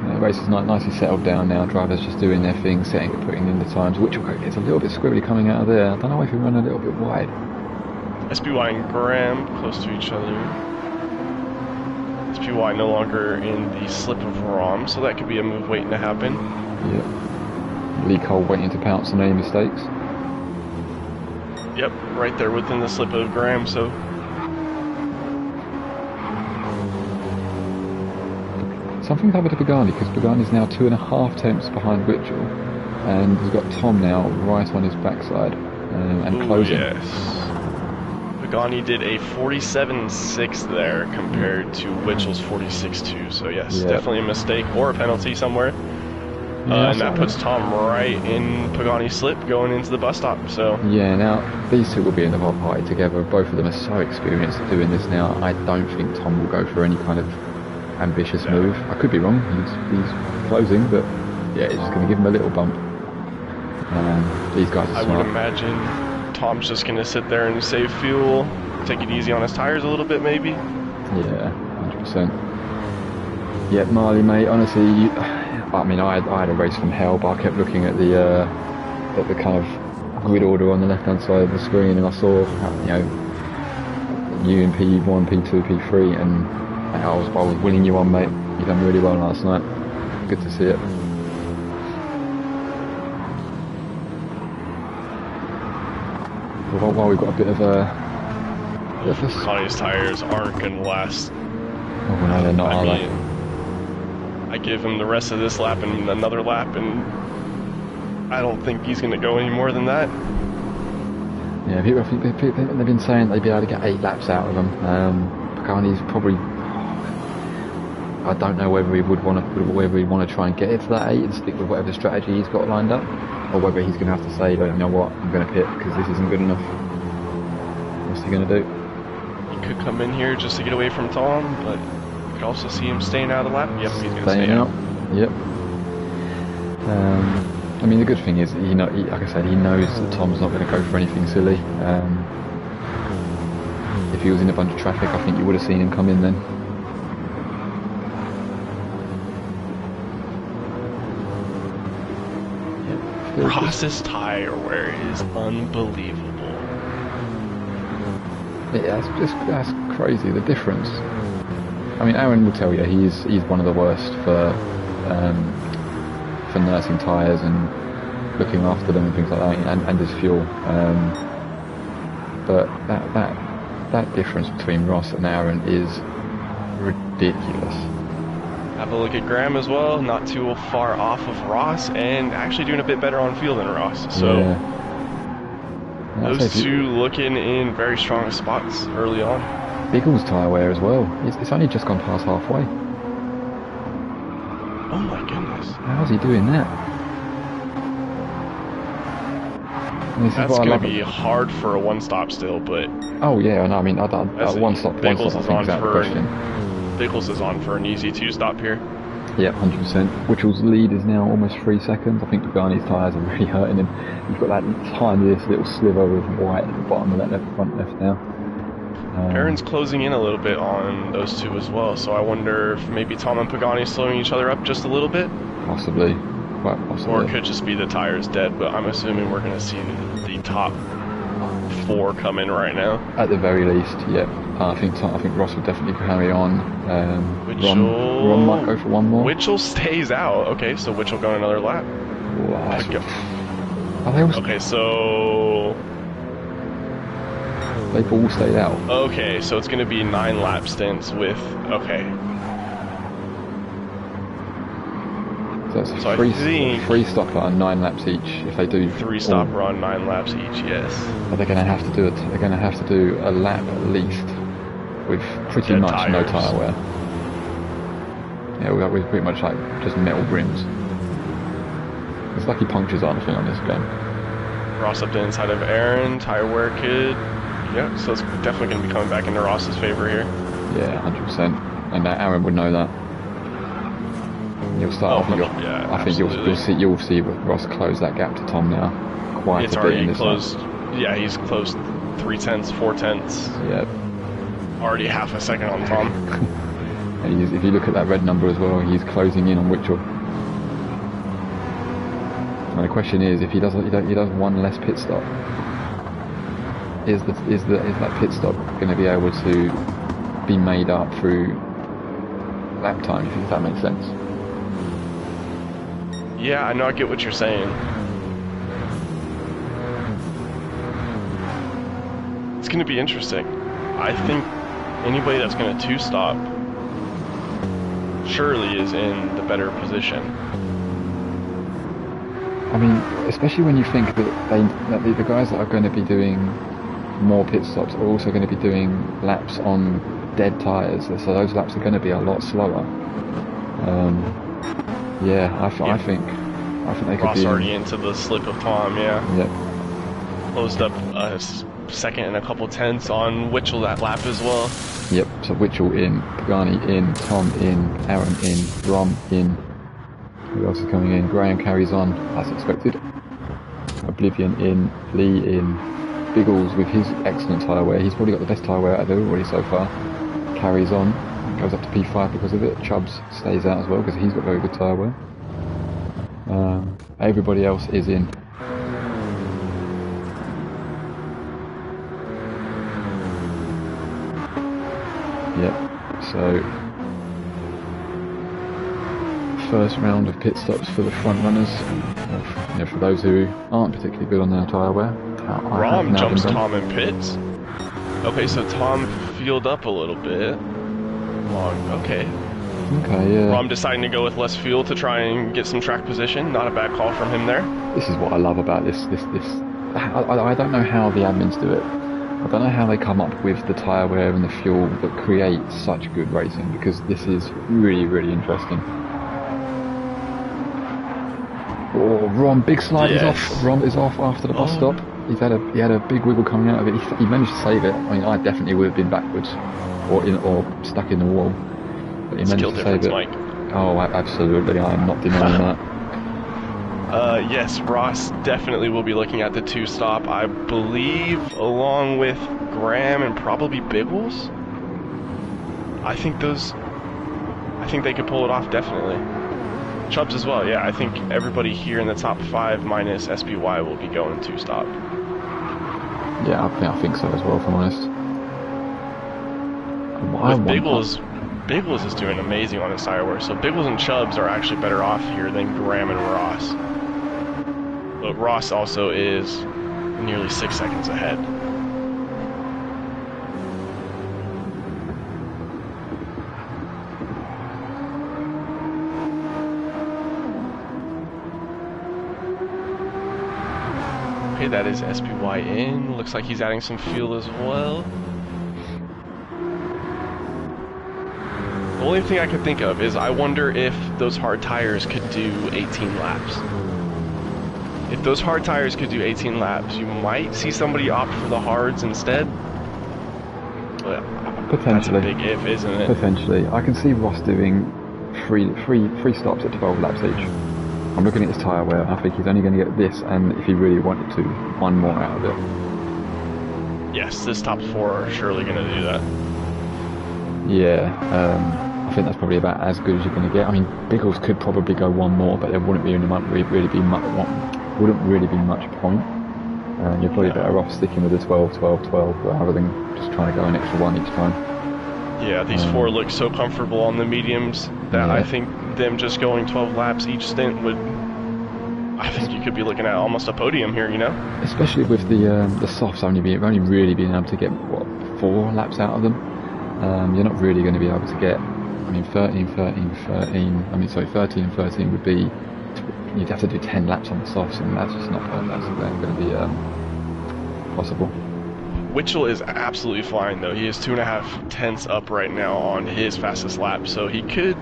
Speaker 1: The race is nicely settled down now. Drivers just doing their thing, putting in the times. Which it's a little bit squibbly coming out of there. I don't know if we run a little bit wide.
Speaker 2: SPY and Graham close to each other. SPY no longer in the slip of Rom, so that could be a move waiting to happen.
Speaker 1: Yep. Lee Cole waiting to pounce on any mistakes.
Speaker 2: Yep, right there within the slip of Graham, so.
Speaker 1: Something's happened to Pagani, because Pagani's now 2.5 tenths behind Witchell, and he's got Tom now right on his backside and closing.
Speaker 2: Yes. Pagani did a 47.6 there compared to Witchell's 46.2, so yes, definitely a mistake or a penalty somewhere. And that puts Tom right in Pagani's slip going into the bus stop. So
Speaker 1: yeah, now these two will be in the hot party together. Both of them are so experienced at doing this now. I don't think Tom will go for any kind of ambitious move. I could be wrong. He's closing, but yeah, he's just going to give him a little bump. These guys are smart.
Speaker 2: I would imagine Tom's just going to sit there and save fuel, take it easy on his tires a little bit, maybe.
Speaker 1: Yeah, 100%. Yeah, Marley, mate. Honestly, I mean, I had a race from hell, but I kept looking at the kind of grid order on the left-hand side of the screen, and I saw, you in P1, P2, P3, and I was winning you on, mate. You done really well last night. Good to see it. While we've got a bit of a...
Speaker 2: Connie's tires aren't going to last.
Speaker 1: Oh no, they're not, are they?
Speaker 2: I give him the rest of this lap and another lap, and I don't think he's going to go any more than that.
Speaker 1: Yeah, I think they've been saying they'd be able to get 8 laps out of him. Pagani's probably... I don't know whether he'd want to try and get it to that 8 and stick with whatever strategy he's got lined up, or whether he's going to have to say, you know what, I'm going to pit because this isn't good enough. What's he going to do?
Speaker 2: He could come in here just to get away from Tom, but you could also see him staying out of the lap. Yep, he's going to stay out.
Speaker 1: Yep. I mean, the good thing is, like I said, he knows that Tom's not going to go for anything silly. If he was in a bunch of traffic, I think you would have seen him come in then.
Speaker 2: Ross's tire wear is unbelievable.
Speaker 1: Yeah, that's crazy, the difference. I mean, Aaron will tell you he's one of the worst for nursing tyres and looking after them and things like that, and his fuel. But that difference between Ross and Aaron is ridiculous.
Speaker 2: Have a look at Graham as well, not too far off of Ross, and actually doing a bit better on fuel than Ross. So those two looking in very strong spots early on.
Speaker 1: Biggles tyre wear as well. It's only just gone past halfway.
Speaker 2: Oh my goodness.
Speaker 1: How's he doing that?
Speaker 2: That's going to be hard for a one-stop still, but...
Speaker 1: Oh, yeah, no, I mean, one-stop, I think, is out of the question.
Speaker 2: Biggles is on for an easy two-stop here.
Speaker 1: Yeah, 100%. Whitchell's lead is now almost 3 seconds. I think Pagani's tyres are really hurting him. You've got that tiniest little sliver of white at the bottom of that front left now.
Speaker 2: Aaron's closing in a little bit on those two as well, so I wonder if maybe Tom and Pagani slowing each other up just a little bit?
Speaker 1: Possibly. Quite possibly.
Speaker 2: Or it could just be the tires dead, but I'm assuming we're going to see the top 4 come in right now.
Speaker 1: At the very least, yeah. I think Ross will definitely carry on. Ron might go for one more.
Speaker 2: Witchell stays out. Okay, so Witchell going another lap. Okay, so...
Speaker 1: They've all stayed out.
Speaker 2: Okay, so it's going to be 9 lap stints with... Okay.
Speaker 1: So it's a free stop run, 9 laps each. If they do
Speaker 2: 3 stop run, 9 laps each, yes.
Speaker 1: But they're going to have to do it. They're going to have to do a lap at least with pretty much no tyre wear. Yeah, we're pretty much like just metal brims. There's lucky punctures aren't a thing on this game.
Speaker 2: Ross up the inside of Aaron, tyre wear kid. Yeah, so it's definitely going to be coming back into Ross's favor here.
Speaker 1: Yeah, 100%. And Aaron would know that. You'll start. I think you'll see Ross close that gap to Tom now. Quite
Speaker 2: it's
Speaker 1: a bit
Speaker 2: already
Speaker 1: in this
Speaker 2: closed. Lap. Yeah, he's closed 3/10, 4/10.
Speaker 1: Yeah.
Speaker 2: Already half a second on Tom.
Speaker 1: And if you look at that red number as well, he's closing in on Witchell. And the question is, if he does one less pit stop, is that pit stop going to be able to be made up through lap time? If that makes sense.
Speaker 2: Yeah, I know. I get what you're saying. It's going to be interesting. I think anybody that's going to two-stop surely is in the better position.
Speaker 1: I mean, especially when you think that the guys that are going to be doing more pit stops are also going to be doing laps on dead tyres, so those laps are going to be a lot slower. I think they could
Speaker 2: Ross
Speaker 1: be
Speaker 2: already into the slip of Tom. Yeah.
Speaker 1: Yep.
Speaker 2: Closed up a second and a couple tenths on Witchell that lap as well.
Speaker 1: Yep. So Witchell in, Pagani in, Tom in, Aaron in, Rom in. Who else is coming in? Graham carries on as expected. Oblivion in, Lee in, Biggles with his excellent tyre wear. He's probably got the best tyre wear out of everybody so far. Carries on, goes up to P5 because of it. Chubbs stays out as well because he's got very good tyre wear. Everybody else is in. Yep. So first round of pit stops for the front runners. For those who aren't particularly good on their tyre wear.
Speaker 2: Rom jumps Tom in pits. Okay, so Tom fueled up a little bit. Okay.
Speaker 1: Okay, yeah.
Speaker 2: Rom deciding to go with less fuel to try and get some track position. Not a bad call from him there.
Speaker 1: This is what I love about this. I don't know how the admins do it. I don't know how they come up with the tyre wear and the fuel that create such good racing, because this is really, really interesting. Oh, Rom, big slide is off. Rom is off after the bus stop. He had a big wiggle coming out of it. He managed to save it. I mean, I definitely would have been backwards or stuck in the wall. But he managed to save it.
Speaker 2: Mike.
Speaker 1: Oh, absolutely. I am not denying that.
Speaker 2: Yes, Ross definitely will be looking at the two-stop, I believe, along with Graham and probably Biggles. I think they could pull it off, definitely. Chubbs as well, yeah. I think everybody here in the top 5 minus SPY will be going two-stop.
Speaker 1: Yeah, I think so as well, if I'm honest.
Speaker 2: Biggles is doing amazing on his tire wear, so Biggles and Chubbs are actually better off here than Graham and Ross. But Ross also is nearly 6 seconds ahead. Okay, that is SPY in. Looks like he's adding some fuel as well. The only thing I could think of is I wonder if those hard tires could do 18 laps. If those hard tires could do 18 laps. You might see somebody opt for the hards instead. But
Speaker 1: Potentially.
Speaker 2: that's a big if, isn't it?
Speaker 1: Potentially. I can see Ross doing three stops at 12 laps each. I'm looking at his tyre wear. I think he's only going to get this, and if he really wanted to, one more out of it.
Speaker 2: Yes, this top 4 are surely going to do that.
Speaker 1: Yeah, I think that's probably about as good as you're going to get. I mean, Biggles could probably go one more, but there wouldn't really be much point. You're probably better off sticking with the 12, 12, 12 rather than just trying to go an extra one each time.
Speaker 2: Yeah, these 4 look so comfortable on the mediums that I think them just going 12 laps each stint would... I think you could be looking at almost a podium here, you know?
Speaker 1: Especially with the softs only really being able to get, what, 4 laps out of them. You're not really going to be able to get, I mean, 13 and 13 would be, you'd have to do 10 laps on the softs, and that's just not going to be possible.
Speaker 2: Witchell is absolutely flying though. He is 2.5 tenths up right now on his fastest lap, so he could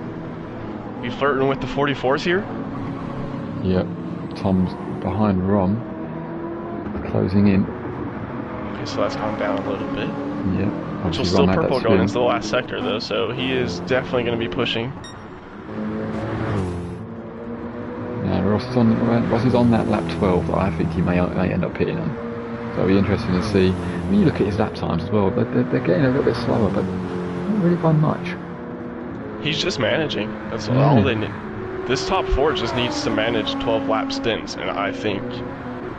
Speaker 2: be flirting with the 44s here.
Speaker 1: Yep, Tom's behind Rom, closing in.
Speaker 2: Okay, so that's gone down a little bit.
Speaker 1: Yep.
Speaker 2: Witchell's still purple going into the last sector though, so he is definitely going to be pushing.
Speaker 1: Yeah, Ross is on that lap 12 that I think he may end up pitting on. So it'll be interesting to see. When you look at his lap times as well, they're getting a little bit slower, but not really by much.
Speaker 2: He's just managing. That's all they need. This top 4 just needs to manage 12 lap stints, and I think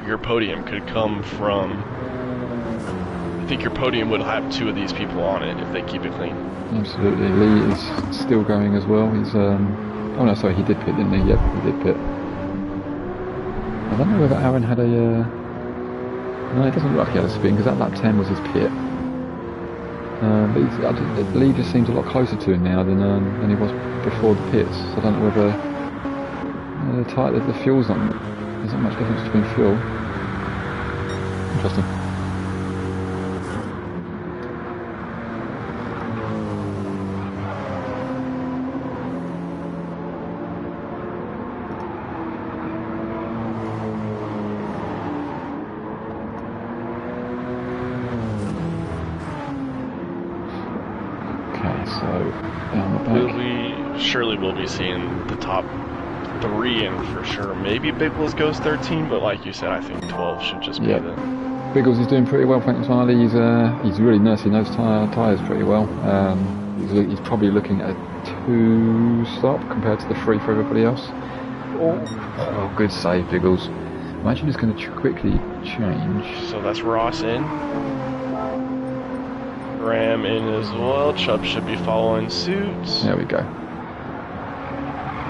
Speaker 2: your podium could come from... I think your podium would have 2 of these people on it if they keep it clean.
Speaker 1: Absolutely. Lee is still going as well. He's oh no, sorry, he did pit, didn't he? Yep, he did pit. I don't know whether Aaron had a no, it doesn't look like he had a spin, because that lap 10 was his pit. But Lee just seems a lot closer to him now than he was before the pits. So I don't know whether the fuel's not... There's not much difference between fuel. Interesting.
Speaker 2: Surely we'll be seeing the top 3 in for sure. Maybe Biggles goes 13, but like you said, I think 12 should just be the...
Speaker 1: Biggles is doing pretty well, thanks Riley. He's really nursing those tyres pretty well. He's probably looking at a 2 stop compared to the 3 for everybody else. Oh, good save, Biggles. I'm actually just going to quickly change.
Speaker 2: So that's Ross in. Ram in as well. Chubb should be following suit.
Speaker 1: There we go.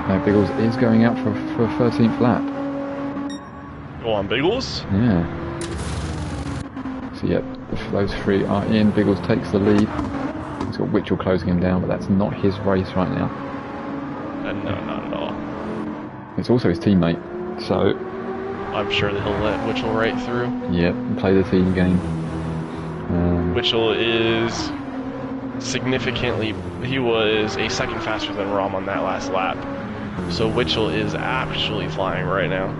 Speaker 1: Now Biggles is going out for a 13th lap.
Speaker 2: Go on, Biggles.
Speaker 1: Yeah. So yep, those 3 are in. Biggles takes the lead. He's got Witchell closing him down, but that's not his race right now.
Speaker 2: No, not at all.
Speaker 1: It's also his teammate, so...
Speaker 2: I'm sure that he'll let Witchell right through.
Speaker 1: Yep, play the team game.
Speaker 2: Witchell is significantly... He was a second faster than Rom on that last lap. So Witchell is actually flying right now.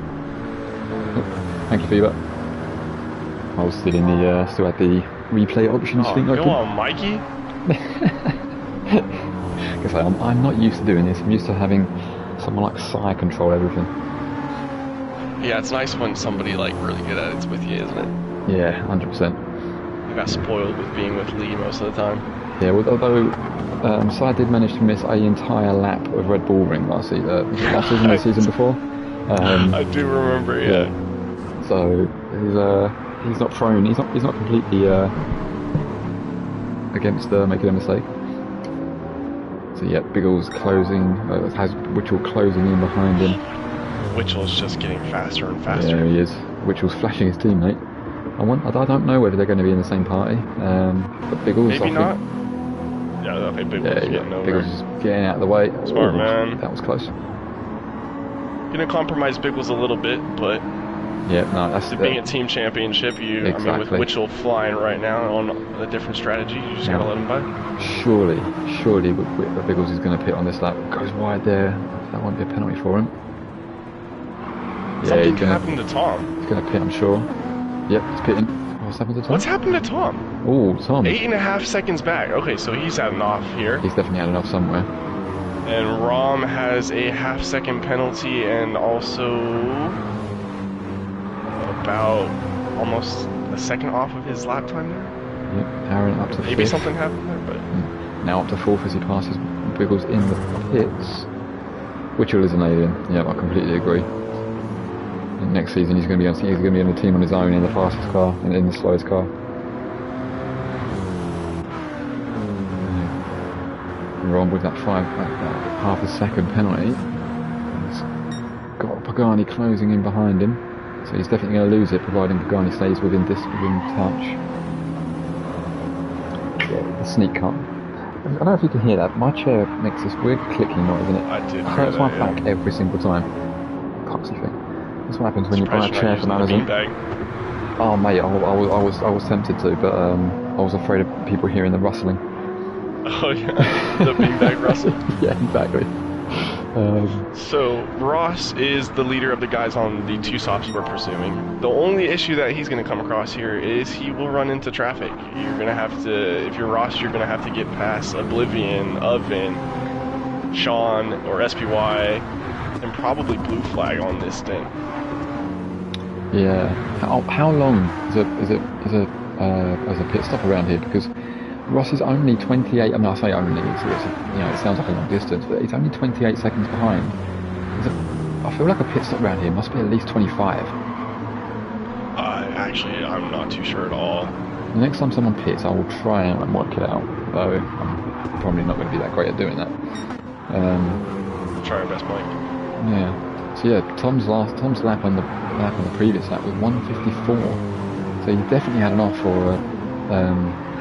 Speaker 1: Oh, thank you, Fever. I was still in the still had the replay options thing open.
Speaker 2: Go on, Mikey.
Speaker 1: Because I'm not used to doing this. I'm used to having someone like Sai control everything.
Speaker 2: Yeah, it's nice when somebody like really good at it's with you, isn't it?
Speaker 1: Yeah, 100%.
Speaker 2: I got spoiled with being with Lee most of the time.
Speaker 1: Yeah, although Sai did manage to miss an entire lap of Red Bull Ring last season, the season before.
Speaker 2: I do remember, yeah.
Speaker 1: So he's not prone. He's not completely against making a mistake. So yeah, Biggles closing has Witchell closing in behind him.
Speaker 2: Witchell's just getting faster and faster.
Speaker 1: Yeah, he is. Witchell's flashing his teammate. I don't know whether they're going to be in the same party, but Biggles...
Speaker 2: Maybe not. Yeah, I think Biggles is getting over.
Speaker 1: Biggles is getting out of the way.
Speaker 2: Smart man.
Speaker 1: That was close.
Speaker 2: Gonna compromise Biggles a little bit, but...
Speaker 1: Yeah, no, that's...
Speaker 2: being a team championship, I mean, with Witchell flying right now on a different strategy, you just gotta let him by.
Speaker 1: Surely Biggles is going to pit on this lap. Goes wide there. That won't be a penalty for him.
Speaker 2: Something could happen to Tom.
Speaker 1: He's going to pit, I'm sure. Yep, he's pitting. What's happened to Tom?
Speaker 2: What's happened to Tom?
Speaker 1: Oh, Tom.
Speaker 2: 8.5 seconds back. Okay, so he's had an off here.
Speaker 1: He's definitely had an off somewhere.
Speaker 2: And Rom has a half-second penalty and also about almost a second off of his lap time there.
Speaker 1: Yep, Aaron up to
Speaker 2: Maybe
Speaker 1: fifth.
Speaker 2: something happened there, but...
Speaker 1: Now up to fourth as he passes Biggles in the pits. Whitchell is an alien. Yeah, I completely agree. And next season he's going to be on a team on his own in the fastest car and in the slowest car. Ron with that half a second penalty. He's got Pagani closing in behind him, so he's definitely going to lose it, providing Pagani stays within touch. Yeah, the sneak cut. I don't know if you can hear that. My chair makes this weird clicking noise, and it hurts my back every single time. Poxy thing. That's what happens when you buy a chair from Amazon. Oh mate, I was tempted to, but I was afraid of people hearing the rustling.
Speaker 2: Oh yeah, the beanbag rustle.
Speaker 1: Yeah, exactly.
Speaker 2: So Ross is the leader of the guys on the two softs we're pursuing. The only issue that he's going to come across here is he will run into traffic. You're going to have to, if you're Ross, you're going to have to get past Oblivion, Oven, Sean, or SPY, and probably Blue Flag on this stint.
Speaker 1: Yeah. How long is a pit stop around here? Because Ross is only 28. I mean, I say only. It sounds like a long distance, but it's only 28 seconds behind. I feel like a pit stop around here must be at least 25.
Speaker 2: Actually, I'm not too sure at all.
Speaker 1: The next time someone pits, I will try and work it out. Though I'm probably not going to be that great at doing that.
Speaker 2: Try our best, Mike.
Speaker 1: Yeah. So yeah, Tom's lap on the previous lap was 1:54. So he definitely had an off or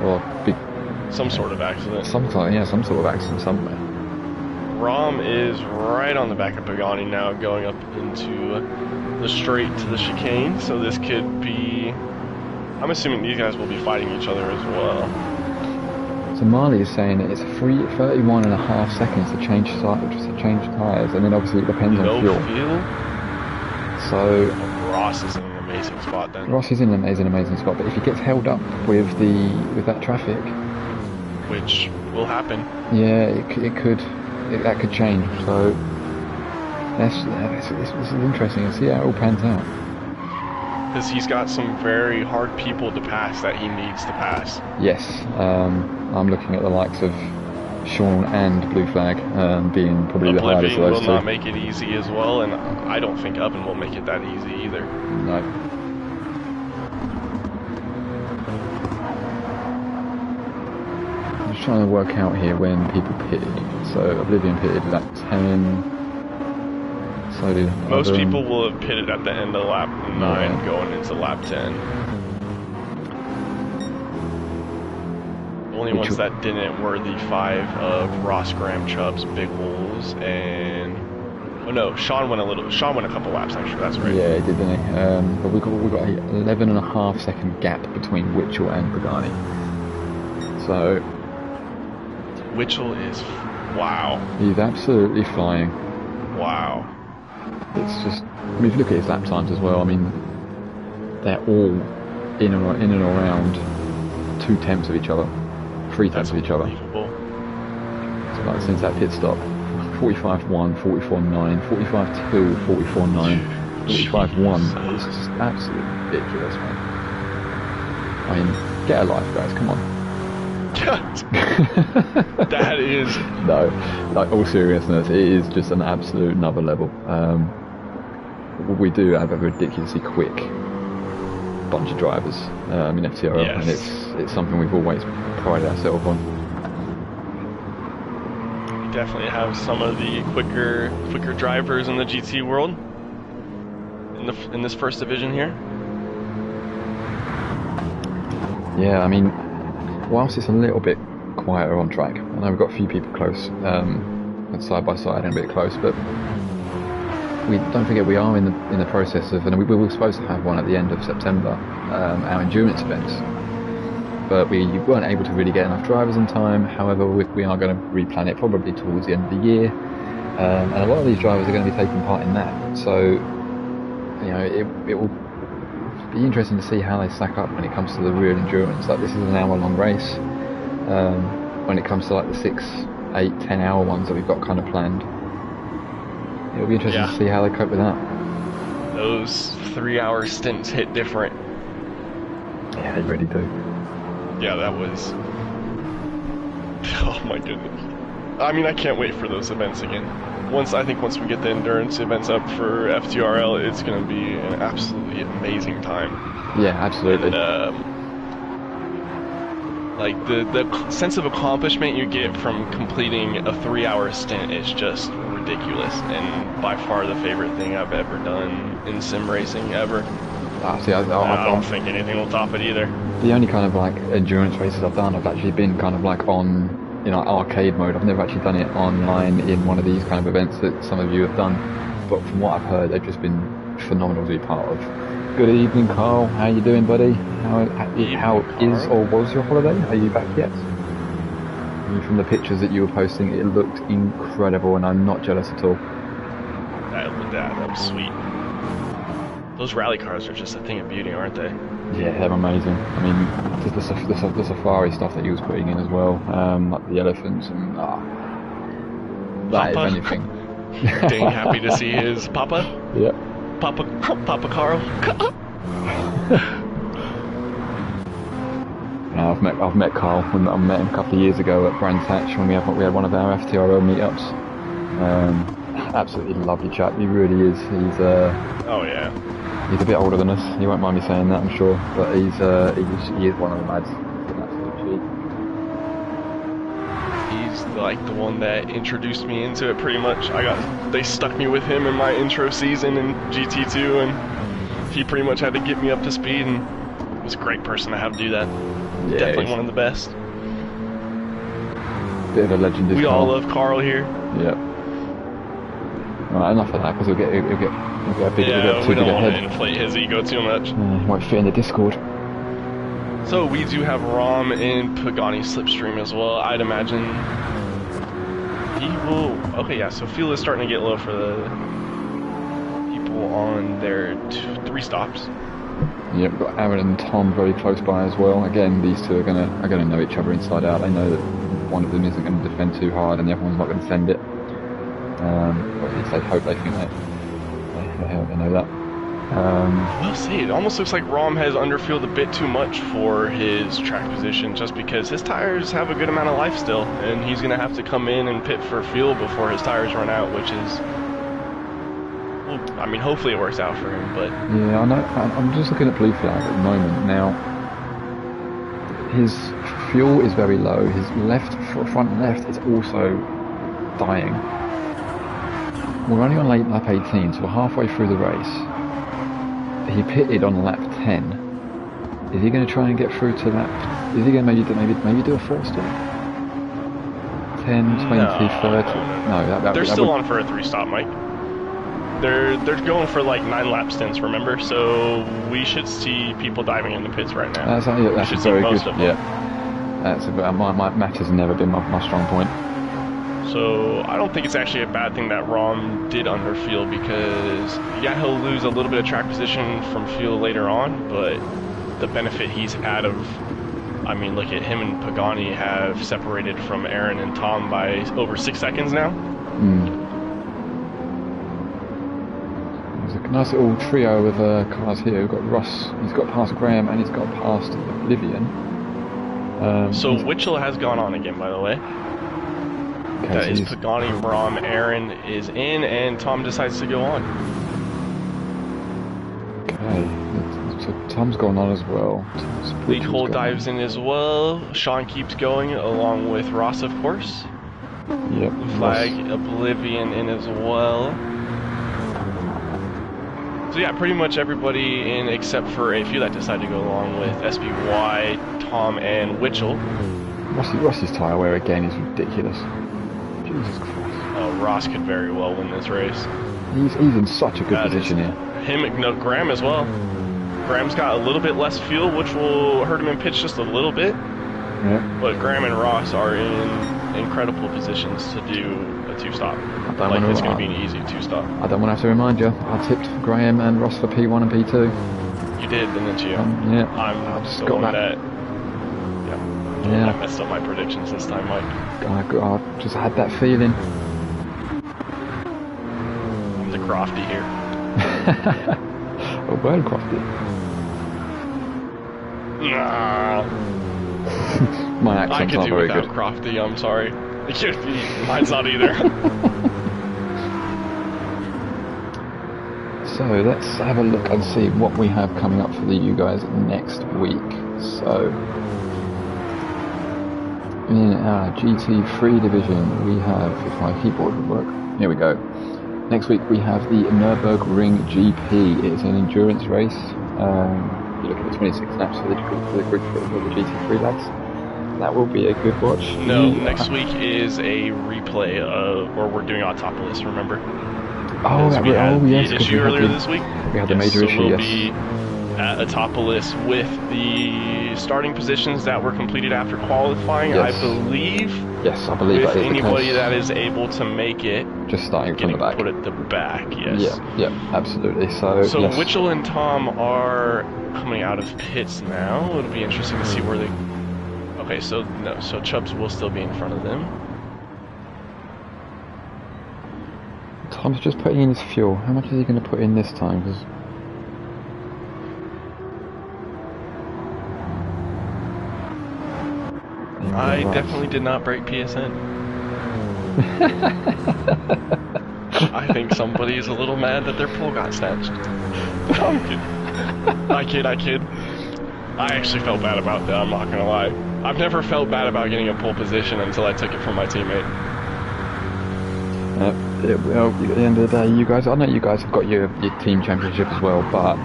Speaker 1: a big.
Speaker 2: Some sort of accident.
Speaker 1: Some sort of accident somewhere.
Speaker 2: Rom is right on the back of Pagani now, going up into the straight to the chicane. So this could be... I'm assuming these guys will be fighting each other as well.
Speaker 1: So Marley is saying that it's 31.5 seconds to change tyres, and then obviously it depends on fuel. So
Speaker 2: Ross is in an amazing spot then.
Speaker 1: Ross is in an amazing spot, but if he gets held up with that traffic,
Speaker 2: which will happen.
Speaker 1: Yeah, that could change. So this is interesting. Let's see how it all pans out.
Speaker 2: Because he's got some very hard people to pass that he needs to pass.
Speaker 1: Yes, I'm looking at the likes of Sean and Blue Flag being probably the hardest of those two.
Speaker 2: Will not make it easy as well, and I don't think Oven will make it that easy either.
Speaker 1: No. I'm just trying to work out here when people pitted. So Oblivion pitted at 10. So did
Speaker 2: most people will have pitted at the end of lap 9 going into lap 10. The only ones that didn't were the 5 of Ross, Graham, Chubbs, Big Wolves, and Sean went a couple laps actually. That's right.
Speaker 1: Yeah, he did, didn't he? But we got a 11.5 second gap between Whitchell and Pagani. So
Speaker 2: Whitchell is wow.
Speaker 1: He's absolutely flying.
Speaker 2: Wow.
Speaker 1: It's just, I mean, if you look at his lap times as well, I mean, they're all in and around 2/10 of each other, 3/10 of each other. So like since that pit stop, 45.1, 44.9, 45.2, 44.9, 45.1. It's just absolutely ridiculous, man. I mean, get a life, guys. Come on.
Speaker 2: That is...
Speaker 1: No, like all seriousness, it is just an absolute another level. We do have a ridiculously quick bunch of drivers in FTRL,
Speaker 2: yes.
Speaker 1: And it's something we've always prided ourselves on.
Speaker 2: We definitely have some of the quicker drivers in the GT world in this first division here.
Speaker 1: Yeah, I mean, whilst it's a little bit quieter on track, I know we've got a few people close, side by side and a bit close, but we don't forget we are in the process of, and we were supposed to have one at the end of September, our endurance events, but we weren't able to really get enough drivers in time. However, we are going to replan it probably towards the end of the year, and a lot of these drivers are going to be taking part in that. So you know, it will be interesting to see how they stack up when it comes to the real endurance. Like, this is an hour-long race. When it comes to like the 6, 8, 10 hour ones that we've got kind of planned, it'll be interesting to see how they cope with that.
Speaker 2: Those 3-hour stints hit different.
Speaker 1: Yeah, they really do.
Speaker 2: Yeah, that was... Oh my goodness. I mean, I can't wait for those events again. I think once we get the endurance events up for FTRL, it's going to be an absolutely amazing time.
Speaker 1: Yeah, absolutely.
Speaker 2: And, like, the sense of accomplishment you get from completing a 3-hour stint is just ridiculous, and by far the favorite thing I've ever done in sim racing ever.
Speaker 1: See, I
Speaker 2: don't think anything will top it either.
Speaker 1: The only kind of like endurance races I've done, I've actually been kind of like on, you know, arcade mode. I've never actually done it online in one of these kind of events that some of you have done. But from what I've heard, they've just been phenomenal to be part of. Good evening, Carl. How you doing, buddy? How is or was your holiday? Are you back yet? From the pictures that you were posting, it looked incredible, and I'm not jealous at all.
Speaker 2: That was sweet. Those rally cars are just a thing of beauty, aren't they?
Speaker 1: Yeah, they're amazing. I mean, the safari stuff that he was putting in as well, like the elephants and that, if anything.
Speaker 2: Dang happy to see his Papa.
Speaker 1: Yep.
Speaker 2: Papa Carl.
Speaker 1: I've met Carl. I met him a couple of years ago at Brands Hatch when we had one of our FTRL meetups. Absolutely lovely chap. He really is. He's
Speaker 2: oh yeah.
Speaker 1: He's a bit older than us. He won't mind me saying that, I'm sure. But he is one of the lads.
Speaker 2: He's like the one that introduced me into it pretty much. They stuck me with him in my intro season in GT2, and he pretty much had to get me up to speed, and he was a great person to have do that. Yeah, definitely one of the best.
Speaker 1: Bit of a legend.
Speaker 2: We all love Carl here.
Speaker 1: Yep. Right, enough of that, because he'll get a big,
Speaker 2: we don't want to inflate his ego too much.
Speaker 1: He won't fit in the Discord.
Speaker 2: So we do have Rom in Pagani Slipstream as well. I'd imagine he will... Okay, yeah, so fuel is starting to get low for the people on their 3 stops.
Speaker 1: Yeah, we've got Aaron and Tom very close by as well. Again, these two are gonna know each other inside out. They know that one of them isn't going to defend too hard and the other one's not going to send it. Or at least they hope they think they know that.
Speaker 2: We'll see. It almost looks like Rom has underfueled a bit too much for his track position, just because his tires have a good amount of life still, and he's going to have to come in and pit for fuel before his tires run out, which is... Well, I mean, hopefully it works out for him, but... Yeah,
Speaker 1: I know. I'm just looking at Blue Flag at the moment. Now, his fuel is very low. His front left is also dying. We're only on lap 18, so we're halfway through the race. He pitted on lap 10. Is he going to try and get through to lap... Is he going to maybe do a 4-stop? 10, 20, 30? No,
Speaker 2: they're still on for a 3-stop, Mike. They're going for like 9 lap stints, remember? So we should see people diving in the pits right now.
Speaker 1: That's very good. Yeah. That's my match has never been my strong point.
Speaker 2: So I don't think it's actually a bad thing that Rom did underfuel, because yeah, he'll lose a little bit of track position from fuel later on, but the benefit he's had of, I mean, look at him and Pagani have separated from Aaron and Tom by over 6 seconds now.
Speaker 1: There's a nice little trio of cars here. We've got Ross, he's got past Graham, and he's got past Oblivion.
Speaker 2: So Witchell has gone on again, by the way.
Speaker 1: Okay,
Speaker 2: that is Pagani, Rom, Aaron is in, and Tom decides to go on.
Speaker 1: Okay, so Tom's gone on as well.
Speaker 2: Lee Cole dives in as well. Sean keeps going, along with Ross, of course.
Speaker 1: Yep.
Speaker 2: Flag, Oblivion in as well. So yeah, pretty much everybody in except for a few that decided to go along with SBY, Tom, and Witchell.
Speaker 1: Ross's tyre wear again is ridiculous. Jesus Christ.
Speaker 2: Oh, Ross could very well win this race.
Speaker 1: He's in such a good position here.
Speaker 2: Graham as well. Graham's got a little bit less fuel, which will hurt him in pitch just a little bit.
Speaker 1: Yeah.
Speaker 2: But Graham and Ross are in incredible positions to do a two-stop. Like, it's going to be an easy two-stop.
Speaker 1: I don't want to have to remind you. I tipped Graham and Ross for P1 and P2.
Speaker 2: You did, didn't you?
Speaker 1: Yeah.
Speaker 2: I'm
Speaker 1: just
Speaker 2: the
Speaker 1: got
Speaker 2: one
Speaker 1: that.
Speaker 2: Yeah. I messed up my predictions this time, Mike.
Speaker 1: I just had that feeling.
Speaker 2: I'm the crofty here.
Speaker 1: Oh, well crafty.
Speaker 2: Nah.
Speaker 1: My accent's not very good.
Speaker 2: I could do without crofty, I'm sorry. Mine's not either.
Speaker 1: So let's have a look and see what we have coming up for you guys next week. So in our GT3 division, we have, if my keyboard would work, here we go. Next week we have the Nürburgring GP. It's an endurance race. You look at the 26 laps for the group for the GT3 lads. That will be a good watch.
Speaker 2: No, next week is a replay of, or we're doing Autopolis, remember?
Speaker 1: Oh,
Speaker 2: we had
Speaker 1: yes,
Speaker 2: the issue earlier this week.
Speaker 1: We had the major issue,
Speaker 2: we'll
Speaker 1: yes.
Speaker 2: Be at Autopolis with the starting positions that were completed after qualifying,
Speaker 1: yes.
Speaker 2: I believe.
Speaker 1: Yes, I believe that is the case.
Speaker 2: With anybody that is able to make it,
Speaker 1: just starting from the back.
Speaker 2: Put at the back, yes.
Speaker 1: Yeah, absolutely. So
Speaker 2: yes.
Speaker 1: Witchell
Speaker 2: and Tom are coming out of pits now. It'll be interesting to see where they. Okay, so Chubbs will still be in front of them.
Speaker 1: Tom's just putting in his fuel. How much is he going to put in this time? Because
Speaker 2: I definitely did not break PSN. I think somebody's a little mad that their pole got snatched. I'm kidding. I kid. I actually felt bad about that, I'm not gonna lie. I've never felt bad about getting a pole position until I took it from my teammate.
Speaker 1: Well, at the end of the day, you guys, I know you guys have got your team championship as well, but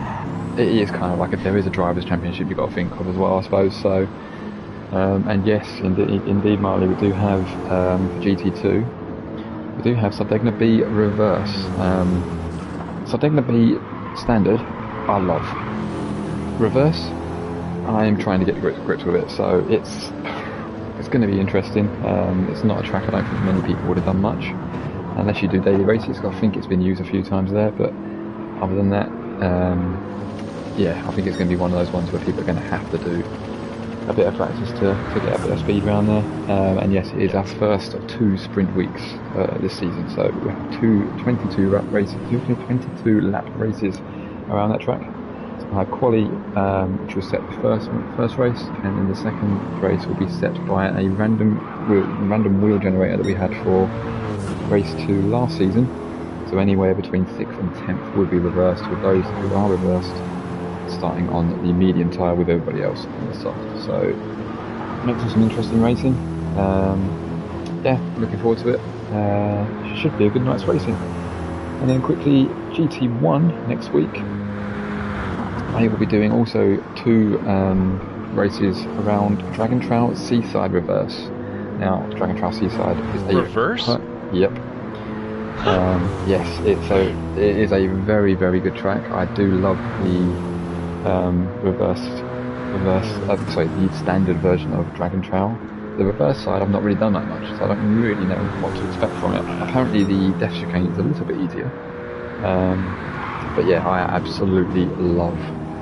Speaker 1: it is kind of like there is a drivers' championship you've got to think of as well, I suppose. So, and yes, indeed, Marley, we do have for GT2, we do have Subdegna B reverse. Subdegna B standard, I love. Reverse, I am trying to get grips with it, so it's going to be interesting. It's not a track I don't think many people would have done much. Unless you do daily races, I think it's been used a few times there, but other than that, yeah, I think it's going to be one of those ones where people are going to have to do a bit of practice to get a bit of speed around there. And yes, it is our first of 2 sprint weeks this season, so we have 22 lap races around that track. So I have quali, which was set the first race, and then the second race will be set by a random wheel generator that we had for race 2 last season. So anywhere between 6th and 10th would be reversed, with those who are reversed starting on the medium tyre with everybody else on the soft. So makes for some interesting racing. Yeah, looking forward to it. Should be a good night's racing. And then quickly, GT1 next week. I will be doing also 2 races around Dragon Trail Seaside reverse. Now, Dragon Trail Seaside is a
Speaker 2: reverse.
Speaker 1: Yep. Yes, it is a very, very good track. I do love the the standard version of Dragon Trail. The reverse side I've not really done that much, so I don't really know what to expect from it. Apparently the death chicane is a little bit easier. But yeah, I absolutely love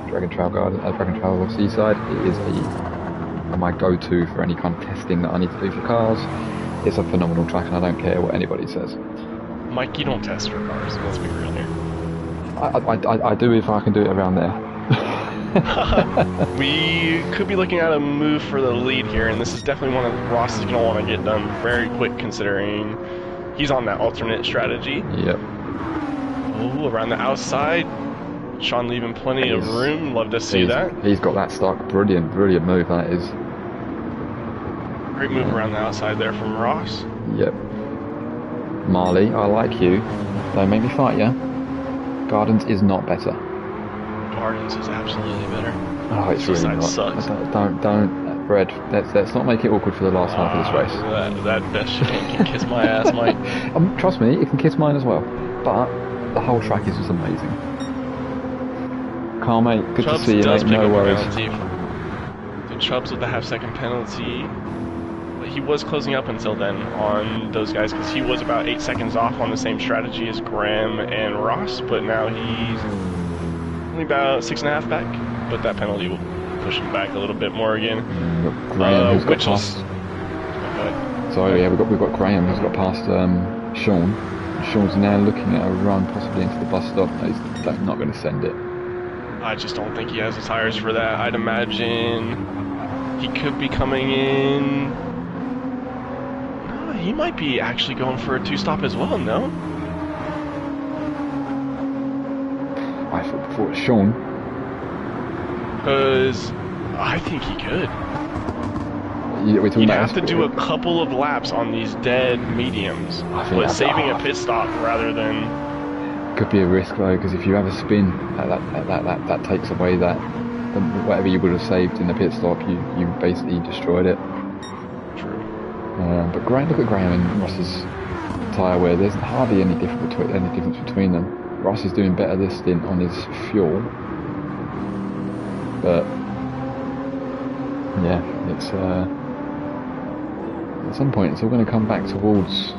Speaker 1: Dragon Trail Dragon Trail of Seaside. It is my go-to for any kind of testing that I need to do for cars. It's a phenomenal track, and I don't care what anybody says.
Speaker 2: Mike, you don't test for cars, let's be real here.
Speaker 1: I do if I can do it around there.
Speaker 2: We could be looking at a move for the lead here, and this is definitely one of Ross is going to want to get done very quick, considering he's on that alternate strategy.
Speaker 1: Yep.
Speaker 2: Oh, around the outside. Sean leaving plenty of room. Love to see that.
Speaker 1: He's got that stock. Brilliant move that is.
Speaker 2: Great move around the outside there from Ross.
Speaker 1: Yep. Marley, I like you. Don't make me fight you. Gardens is not better.
Speaker 2: Gardens is absolutely better.
Speaker 1: Oh, it's really not.
Speaker 2: Sucks.
Speaker 1: Don't, Fred. Let's not make it awkward for the last half of this race.
Speaker 2: That best can kiss my ass, Mike.
Speaker 1: Trust me, it can kiss mine as well. But the whole track is just amazing. Carl, mate, good to see you, mate. No worries.
Speaker 2: The Chubbs with the half-second penalty, but he was closing up until then on those guys because he was about 8 seconds off on the same strategy as Graham and Ross, but now he's only about 6.5 back. But that penalty will push him back a little bit more again.
Speaker 1: Graham, who's got past. Sorry, yeah, we've got Graham who's got past Sean. Sean's now looking at a run possibly into the bus stop. No, he's not going to send it.
Speaker 2: I just don't think he has the tires for that. I'd imagine he could be coming in. No, he might be actually going for a 2-stop as well, no?
Speaker 1: I thought before it was Sean.
Speaker 2: Because I think he could.
Speaker 1: You'd
Speaker 2: have to do a couple of laps on these dead mediums, but saving a pit stop rather than...
Speaker 1: Could be a risk though, because if you have a spin, that takes away that whatever you would have saved in the pit stop, you basically destroyed it.
Speaker 2: True.
Speaker 1: But look at Graham and Ross's tyre wear. There's hardly any difference between them. Ross is doing better this stint on his fuel, but yeah, it's at some point it's all going to come back towards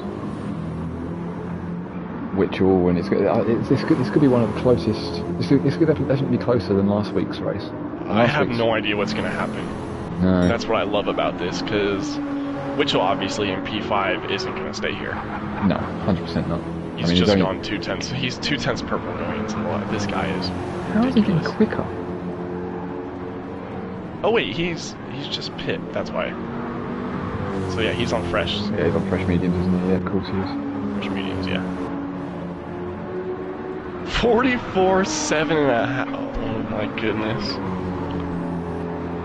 Speaker 1: Whitchell, and this could be one of the closest. This could definitely be closer than last week's race.
Speaker 2: I have no idea what's going to happen.
Speaker 1: No.
Speaker 2: That's what I love about this, because Whitchell obviously in P5 isn't going to stay here.
Speaker 1: No, 100% not.
Speaker 2: He's just gone 2 tenths. He's 2 tenths purple going into the lot. This guy is ridiculous.
Speaker 1: How is he getting quicker?
Speaker 2: Oh wait, he's just pit. That's why. So yeah, he's on fresh.
Speaker 1: Yeah, he's on fresh mediums, isn't he? Yeah, of course he is.
Speaker 2: Fresh mediums, yeah. 44.7.5. Oh my goodness.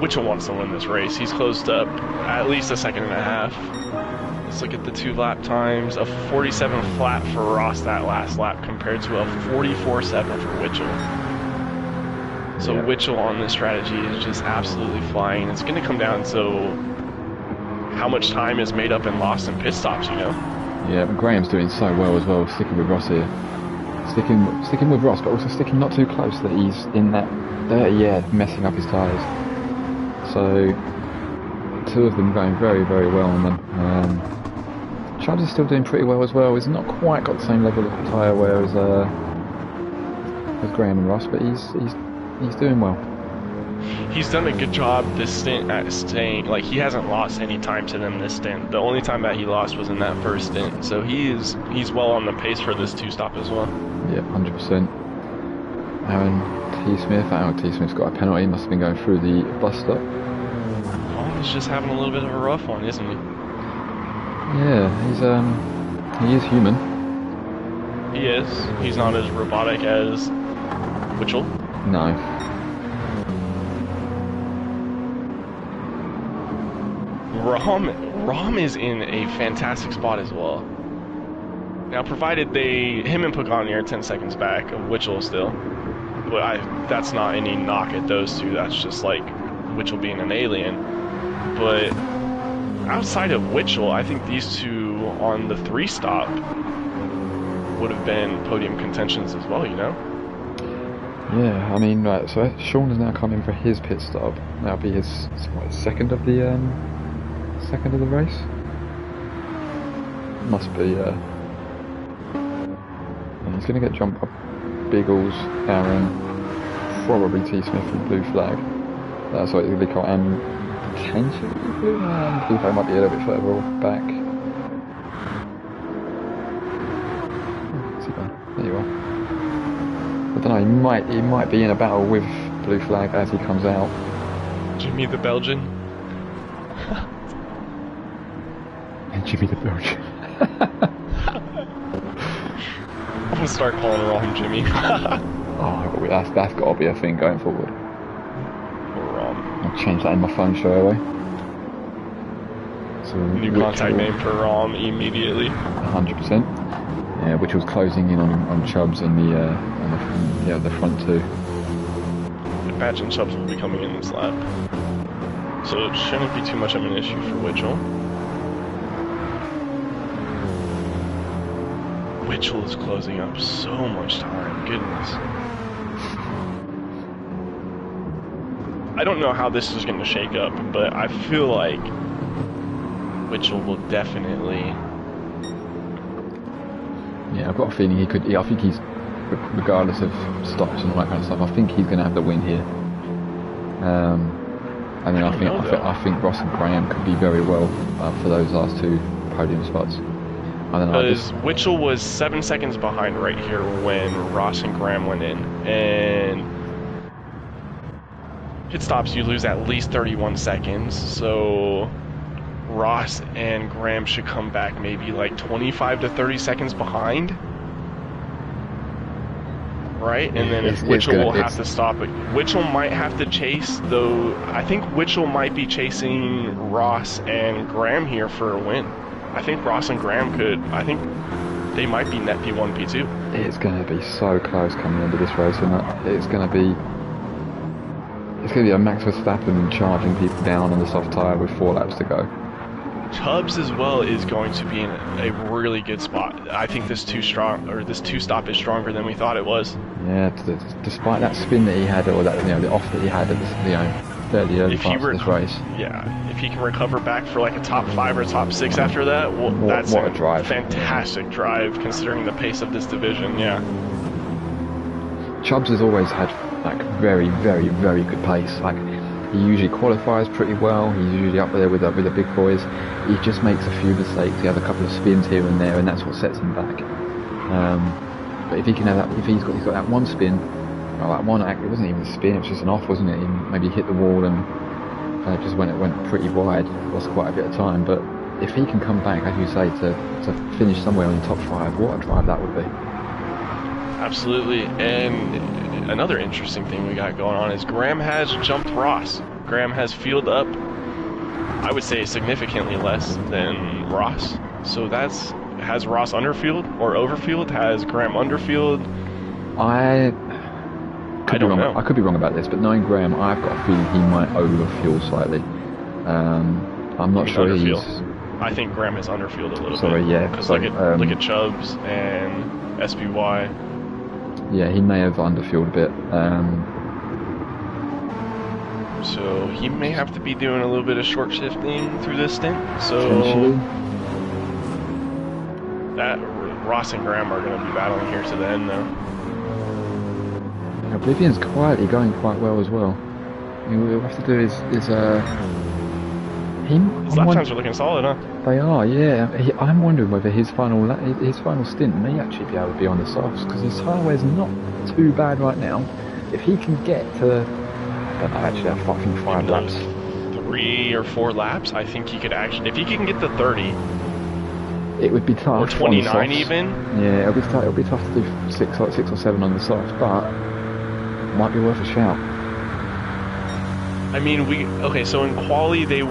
Speaker 2: Which'll wants to win this race. He's closed up at least a 1.5 seconds. Let's look at the 2 lap times. A 47 flat for Ross that last lap compared to a 44.7 for Whitchell. So yeah. Whitchell on this strategy is just absolutely flying. It's going to come down to how much time is made up and lost in pit stops, you know?
Speaker 1: Yeah, but Graham's doing so well as well, sticking with Ross here. Sticking with Ross, but also sticking not too close that he's in that dirty air, messing up his tyres. So, 2 of them going very, very well on them. Chubbs is still doing pretty well as well. He's not quite got the same level of tyre wear as Graham and Ross, but he's doing well.
Speaker 2: He's done a good job this stint at staying, like he hasn't lost any time to them this stint. The only time that he lost was in that first stint, so he's well on the pace for this 2-stop as well.
Speaker 1: Yeah, 100%. Aaron T. Smith's got a penalty, must have been going through the bus stop.
Speaker 2: Oh, he's just having a little bit of a rough one, isn't he?
Speaker 1: Yeah, he is human.
Speaker 2: He is. He's not as robotic as Whitchell.
Speaker 1: No.
Speaker 2: Rom is in a fantastic spot as well. Now, provided him and Pagani are 10 seconds back of Whitchell still, but that's not any knock at those two. That's just like Whitchell being an alien. But outside of Whitchell, I think these two on the 3-stop would have been podium contentions as well, you know?
Speaker 1: Yeah, I mean, right, so Sean is now coming for his pit stop. That'll be his second of the race. Must be. And he's going to get jump up. Biggles, Aaron, probably T. Smith and Blue Flag. Sorry, they call potentially Blue Flag might be a little bit further back. There you are. I don't know, he might be in a battle with Blue Flag as he comes out.
Speaker 2: Jimmy the Belgian?
Speaker 1: And Jimmy the Belgian.
Speaker 2: I'm gonna start calling Rom Jimmy.
Speaker 1: Oh, that's got to be a thing going forward.
Speaker 2: Rom.
Speaker 1: I'll change that in my phone straight away. So
Speaker 2: new contact name for Rom immediately.
Speaker 1: 100%. Yeah, which was closing in on Chubbs in the front 2.
Speaker 2: Imagine Chubbs will be coming in this lap, so it shouldn't be too much of an issue for Whitchell. Whitchell is closing up so much time. Goodness. I don't know how this is going to shake up, but I feel like Mitchell will definitely.
Speaker 1: Yeah, I've got a feeling he could. Yeah, I think he's, regardless of stops and all that kind of stuff, I think he's going to have the win here. And then I think Ross and Graham could be very well for those last two podium spots. I don't know.
Speaker 2: Because Mitchell was 7 seconds behind right here when Ross and Graham went in, and pit stops you lose at least 31 seconds. So Ross and Graham should come back maybe like 25 to 30 seconds behind. Right, and then if Mitchell will have to stop it, Mitchell might have to chase, though. I think Mitchell might be chasing Ross and Graham here for a win. I think Ross and Graham could. I think they might be net P1, P2.
Speaker 1: It's going to be so close coming into this race, and it's going to be a Max Verstappen charging people down on the soft tyre with 4 laps to go.
Speaker 2: Chubbs as well is going to be in a really good spot. I think this two stop is stronger than we thought it was.
Speaker 1: Yeah, despite that spin that he had, or that the off that he had at this, fairly early parts of this race.
Speaker 2: Yeah, if he can recover back for like a top 5 or top 6 after that, well, that's
Speaker 1: what a drive.
Speaker 2: Fantastic drive considering the pace of this division. Yeah.
Speaker 1: Chubbs has always had like very, very, very good pace. Like, he usually qualifies pretty well. He's usually up there with the big boys. He just makes a few mistakes. He has a couple of spins here and there, and that's what sets him back. But if he can have that, if he's got that one spin, well, that one, it wasn't even a spin. It was just an off, wasn't it? He maybe hit the wall and just when it went pretty wide, lost quite a bit of time. But if he can come back, as you say, to finish somewhere in the top 5, what a drive that would be.
Speaker 2: Absolutely. And another interesting thing we got going on is Graham has jumped Ross. Graham has fueled up, I would say, significantly less than Ross. So has Ross underfueled or overfueled? Has Graham underfueled?
Speaker 1: I don't know. I could be wrong about this, but knowing Graham, I've got a feeling he might overfuel slightly. I'm not sure
Speaker 2: I think Graham has underfueled a little bit.
Speaker 1: Sorry, yeah.
Speaker 2: Because look at Chubbs and SBY.
Speaker 1: Yeah, he may have underfueled a bit.
Speaker 2: So he may have to be doing a little bit of short shifting through this stint. So
Speaker 1: potentially.
Speaker 2: That Ross and Graham are going to be battling here to the end, though.
Speaker 1: Oblivion's quietly going quite well as well. What we'll have to do is
Speaker 2: his lap times are looking solid, huh?
Speaker 1: They are, yeah. I'm wondering whether his final stint may actually be able to be on the softs, because his tyre wear's not too bad right now. If he can get to, I don't know, actually, a fucking 5 laps.
Speaker 2: 3 or 4 laps, I think he could actually, if he can get to 30.
Speaker 1: It would be tough.
Speaker 2: Or 29 even.
Speaker 1: Yeah, it'll be tough to do 6 or 7 on the softs, but might be worth a shout.
Speaker 2: I mean, so in quali they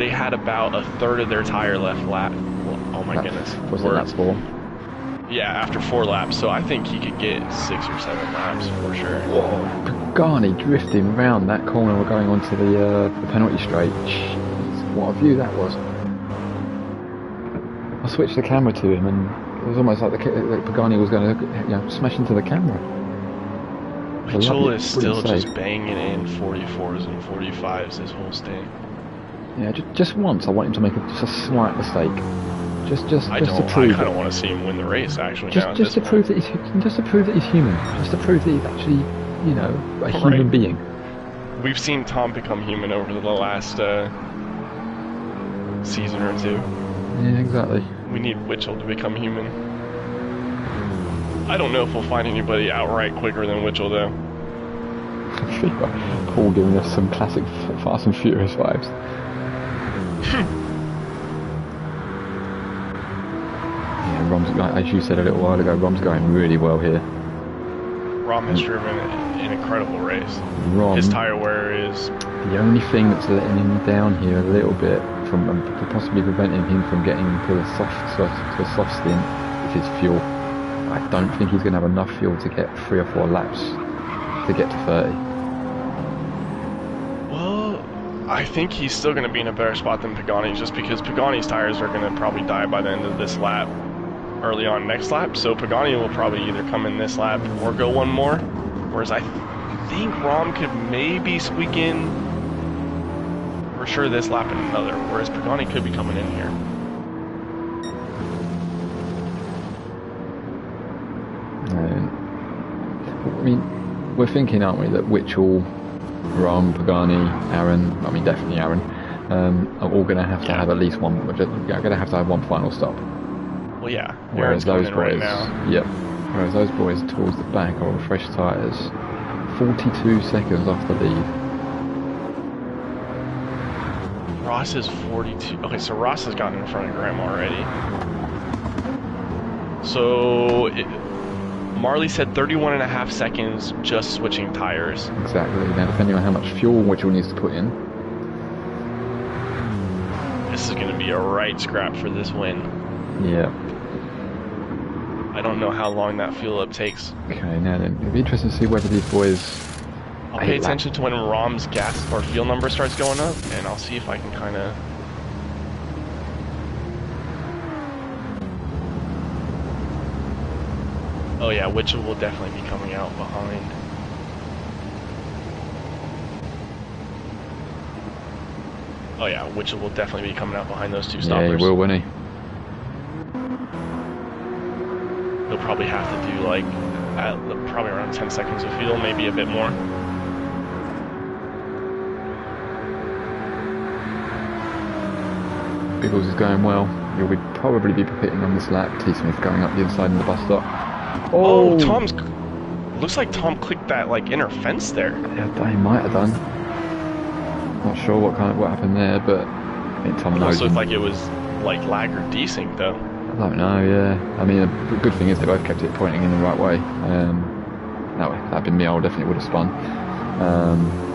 Speaker 2: had about a third of their tire left lap. Well, oh my goodness.
Speaker 1: Was it lap 4?
Speaker 2: Yeah, after 4 laps, so I think he could get 6 or 7 laps for sure.
Speaker 1: Whoa, Pagani drifting round that corner. We're going onto the penalty straight. Jeez, what a view that was. I switched the camera to him, and it was almost like Pagani was going to smash into the camera.
Speaker 2: Mitchell is still just banging in 44s and 45s this whole stint.
Speaker 1: Yeah, just once I want him to make just a slight mistake. Just to prove.
Speaker 2: I kind of want to see him win the race actually.
Speaker 1: Just to prove that he's human. Just to prove that he's actually, a human being.
Speaker 2: We've seen Tom become human over the last season or 2.
Speaker 1: Yeah, exactly.
Speaker 2: We need Mitchell to become human. I don't know if we'll find anybody outright quicker than Mitchell, though.
Speaker 1: Paul giving us some classic Fast and Furious vibes. Yeah, Rom's, as you said a little while ago, Rom's going really well here.
Speaker 2: Rom has driven an incredible race. His tire wear is...
Speaker 1: The only thing that's letting him down here a little bit, from possibly preventing him from getting to a soft stint, is his fuel. I don't think he's going to have enough fuel to get 3 or 4 laps to get to 30.
Speaker 2: Well, I think he's still going to be in a better spot than Pagani, just because Pagani's tires are going to probably die by the end of this lap, early on next lap. So Pagani will probably either come in this lap or go one more. Whereas I think Rom could maybe squeak in For sure this lap and another, whereas Pagani could be coming in here.
Speaker 1: I mean, we're thinking, aren't we, that Witchell, Rom, Pagani, Aaron, I mean definitely Aaron, are all going to have to have at least one, we're going to have one final stop.
Speaker 2: Well, yeah.
Speaker 1: Whereas those boys,
Speaker 2: right now.
Speaker 1: Yep. Whereas those boys towards the back are on fresh tyres, 42 seconds off the lead.
Speaker 2: Ross is 42. Okay, so Ross has gotten in front of Graham already. So Marley said 31 and a half seconds just switching tires.
Speaker 1: Exactly. Now, depending on how much fuel Witchell needs to put in.
Speaker 2: This is going to be a right scrap for this win.
Speaker 1: Yeah.
Speaker 2: I don't know how long that fuel up takes.
Speaker 1: Okay, now then, it'll be interesting to see whether these boys...
Speaker 2: I'll pay attention to when Rom's gas or fuel number starts going up, and I'll see if I can kind of... Oh yeah, Witchell will definitely be coming out behind. Oh yeah, Witchell will definitely be coming out behind those two stoppers.
Speaker 1: Yeah, he will, won't he?
Speaker 2: He'll probably have to do like, probably around 10 seconds of fuel, maybe a bit more.
Speaker 1: Biggles is going well. You'll probably be pitting on this lap. T. Smith going up the inside in the bus stop.
Speaker 2: Oh, Tom's... Looks like Tom clicked that like inner fence there.
Speaker 1: Yeah, he might have done. Not sure what happened there, but I mean, Tom knows.
Speaker 2: It looked like it was like lag or desync though.
Speaker 1: I don't know. Yeah. I mean, the good thing is they both kept it pointing in the right way. That'd been me. I definitely would have spun.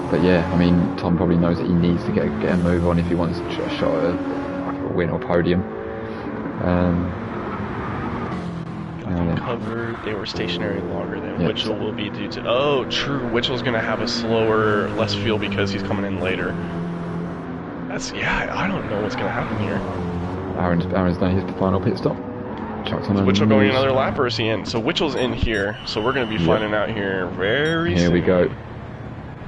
Speaker 1: But yeah, I mean, Tom probably knows that he needs to get a move on if he wants a shot at a win or podium.
Speaker 2: Covered. They were stationary longer than Witchell will be due to. Oh, true. Witchell's going to have a slower, less fuel because he's coming in later. I don't know what's going to happen here.
Speaker 1: Aaron's done his final pit stop.
Speaker 2: Is Witchell going another lap or is he in? So Witchell's in here. So we're going to be finding out here very soon.
Speaker 1: Here we go.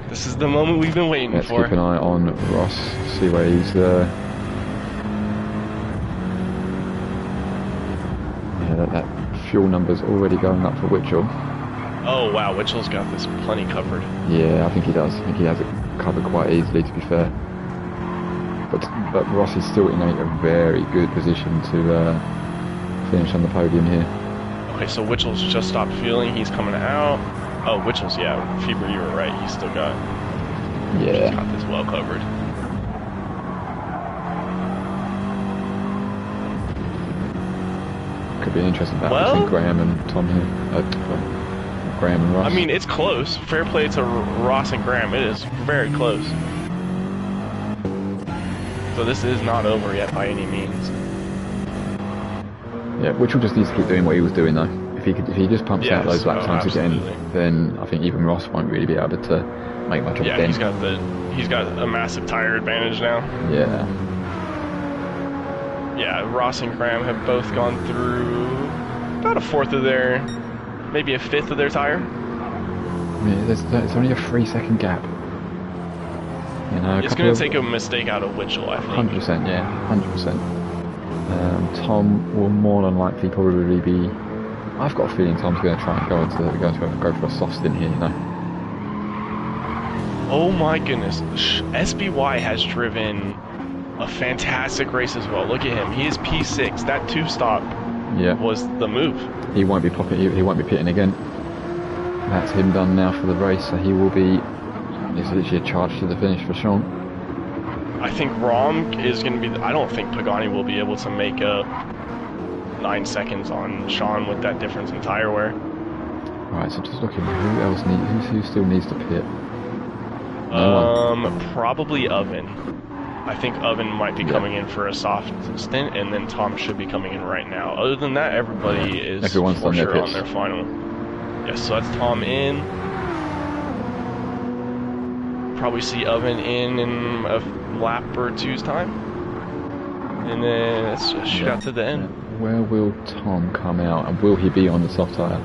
Speaker 2: This is the moment we've been waiting for.
Speaker 1: Let's keep an eye on Ross. See where he's. That fuel number's already going up for Witchell.
Speaker 2: Oh wow, Witchell's got this plenty covered.
Speaker 1: Yeah, I think he does. I think he has it covered quite easily, to be fair. But Ross is still in a very good position to finish on the podium here.
Speaker 2: Okay, so Witchell's just stopped fueling. He's coming out. Oh, Witchell's, Fever, you were right. He's still got.
Speaker 1: Yeah.
Speaker 2: He's got this well covered.
Speaker 1: Could be an interesting battle between Graham and Tom here. Graham and Ross.
Speaker 2: I mean, it's close. Fair play to Ross and Graham. It is very close. So this is not over yet by any means.
Speaker 1: Yeah, Witchell just needs to keep doing what he was doing though. If he just pumps out those lap times again, then I think even Ross won't really be able to make much of a dent.
Speaker 2: He's got a massive tire advantage now.
Speaker 1: Yeah.
Speaker 2: Yeah, Ross and Graham have both gone through about a fourth of their, maybe a fifth of their tire.
Speaker 1: I mean, it's only a 3-second gap. You know,
Speaker 2: it's going to take a mistake out of Witchell, I think.
Speaker 1: 100%, yeah, 100%. Tom will more than likely probably be. I've got a feeling Tom's going to try and go for a soft stint here. You know.
Speaker 2: Oh my goodness, SBY has driven a fantastic race as well. Look at him. He is P6. That 2-stop was the move.
Speaker 1: He won't be popping. He won't be pitting again. That's him done now for the race. So he will be. It's literally a charge to the finish for Sean.
Speaker 2: I think Rom is going to be. I don't think Pagani will be able to make up 9 seconds on Sean with that difference in tire wear.
Speaker 1: Right. So just looking. Who else who still needs to pit?
Speaker 2: Probably Oven. I think Oven might be coming in for a soft stint, and then Tom should be coming in right now. Other than that, everybody is for sure on their final. Yes, so that's Tom in. Probably see Oven in a lap or two's time. And then let's just shoot out to the end.
Speaker 1: Where will Tom come out, and will he be on the soft tyre?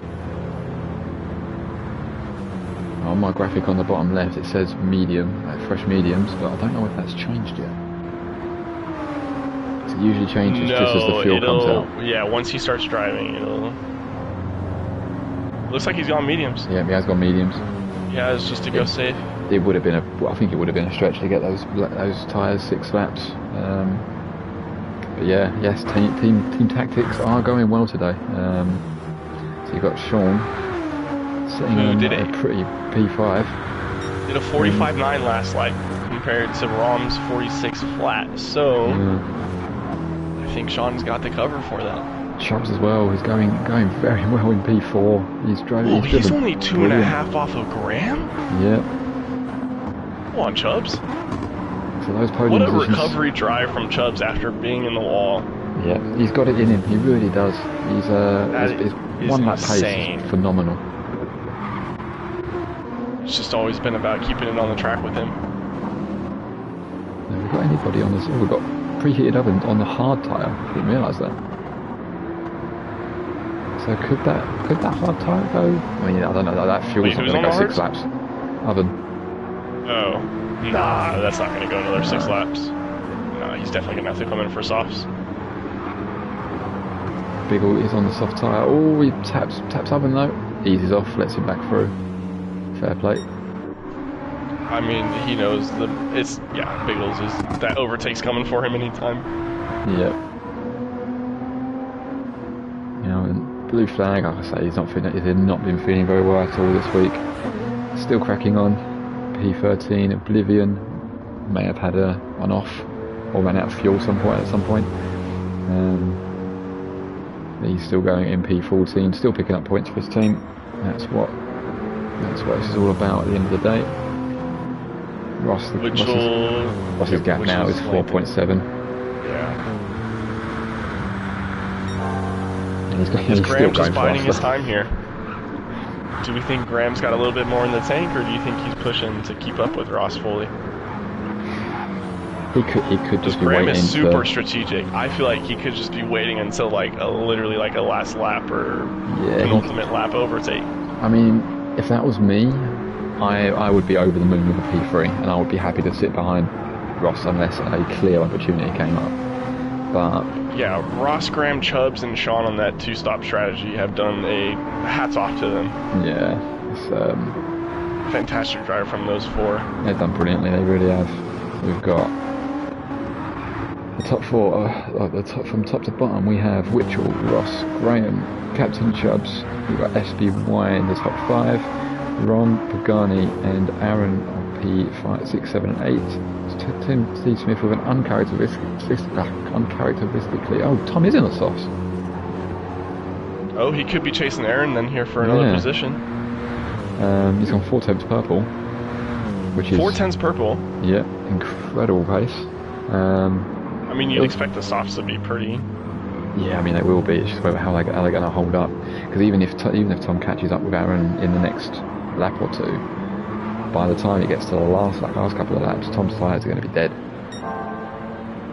Speaker 1: Oh, on my graphic on the bottom left it says medium, fresh mediums, but I don't know if that's changed yet. It usually changes just as the fuel comes out.
Speaker 2: Yeah, once he starts driving, it'll... Looks like he's gone mediums.
Speaker 1: Yeah, he has gone mediums.
Speaker 2: Yeah, it's just to go safe.
Speaker 1: It would have been I think it would have been a stretch to get those tyres 6 laps. But yeah, yes, team tactics are going well today. So you've got Sean sitting on a pretty P5.
Speaker 2: Did a 45.9 last lap compared to Rom's 46 flat. So I think Sean's got the cover for that.
Speaker 1: Chubbs as well. He's going very well in P4. He's driving.
Speaker 2: He's only 2.5 off of Graham.
Speaker 1: Yeah.
Speaker 2: Come on, Chubbs.
Speaker 1: So those podium
Speaker 2: what a
Speaker 1: positions,
Speaker 2: recovery drive from Chubbs after being in the wall.
Speaker 1: Yeah, he's got it in him. He really does. His one lap pace is phenomenal.
Speaker 2: It's just always been about keeping it on the track with him.
Speaker 1: Have we got anybody on this? Oh, we've got preheated oven on the hard tyre. I didn't realise that. So could that hard tyre go? I mean, I don't know. That fuel's not going to go 6 laps. Oven.
Speaker 2: Oh, nah, that's not going to go another 6 laps. Nah, he's definitely going to have to come in for softs.
Speaker 1: Biggle is on the soft tyre. Oh, he taps oven though. Eases off, lets him back through. Fair play.
Speaker 2: I mean, he knows Biggles is that overtake's coming for him anytime.
Speaker 1: Yeah. You know, and blue flag, like I say, he's not been feeling very well at all this week. Still cracking on. P13, Oblivion, may have had a on-off or ran out of fuel at some point. He's still going in P14, still picking up points for his team. That's what this is all about at the end of the day. Ross's gap now is 4.7.
Speaker 2: Yeah.
Speaker 1: And he's
Speaker 2: Graham just biding his time here. Do we think Graham's got a little bit more in the tank, or do you think he's pushing to keep up with Ross fully?
Speaker 1: He could just be
Speaker 2: Graham
Speaker 1: waiting.
Speaker 2: Is super strategic. I feel like he could just be waiting until literally a last lap or penultimate lap overtake.
Speaker 1: I mean, if that was me, I would be over the moon with a P3, and I would be happy to sit behind Ross unless a clear opportunity came up. But
Speaker 2: yeah, Ross, Graham, Chubbs, and Sean on that 2-stop strategy have done a hats off to them.
Speaker 1: Yeah, it's
Speaker 2: fantastic drive from those 4.
Speaker 1: They've done brilliantly. They really have. We've got the top 4. From top to bottom, we have Witchell, Ross, Graham, Captain Chubbs. We've got SBY in the top 5. Ron, Pagani, and Aaron on P5, 6, 7, and 8. Tim C. Smith with an uncharacteristically. Oh, Tom is in the softs.
Speaker 2: Oh, he could be chasing Aaron then here for another position.
Speaker 1: He's gone 4 tenths purple, which is
Speaker 2: 4 tenths purple.
Speaker 1: Yeah, incredible pace.
Speaker 2: I mean, you'd expect the softs to be pretty.
Speaker 1: Yeah, I mean they will be. It's just about how they're going to hold up. Because even if Tom catches up with Aaron in the next lap or 2, by the time he gets to the last couple of laps, Tom's tyres are going to be dead.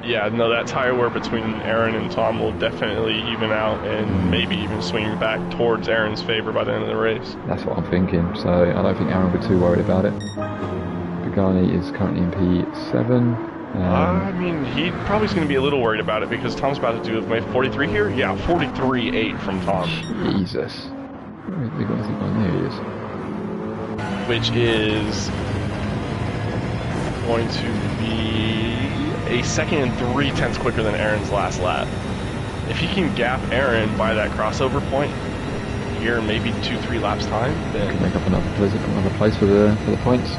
Speaker 2: Yeah, no, that tyre wear between Aaron and Tom will definitely even out and maybe even swing back towards Aaron's favor by the end of the race.
Speaker 1: That's what I'm thinking. So I don't think Aaron will be too worried about it. Pagani is currently in P7.
Speaker 2: I mean, he probably is going to be a little worried about it because Tom's about to do a 43 here. Yeah, 43.8 from Tom.
Speaker 1: Jesus. There he is.
Speaker 2: Which is going to be a 2nd and 3 tenths quicker than Aaron's last lap. If he can gap Aaron by that crossover point here, maybe 2-3 laps time, then
Speaker 1: can make up another place for the points.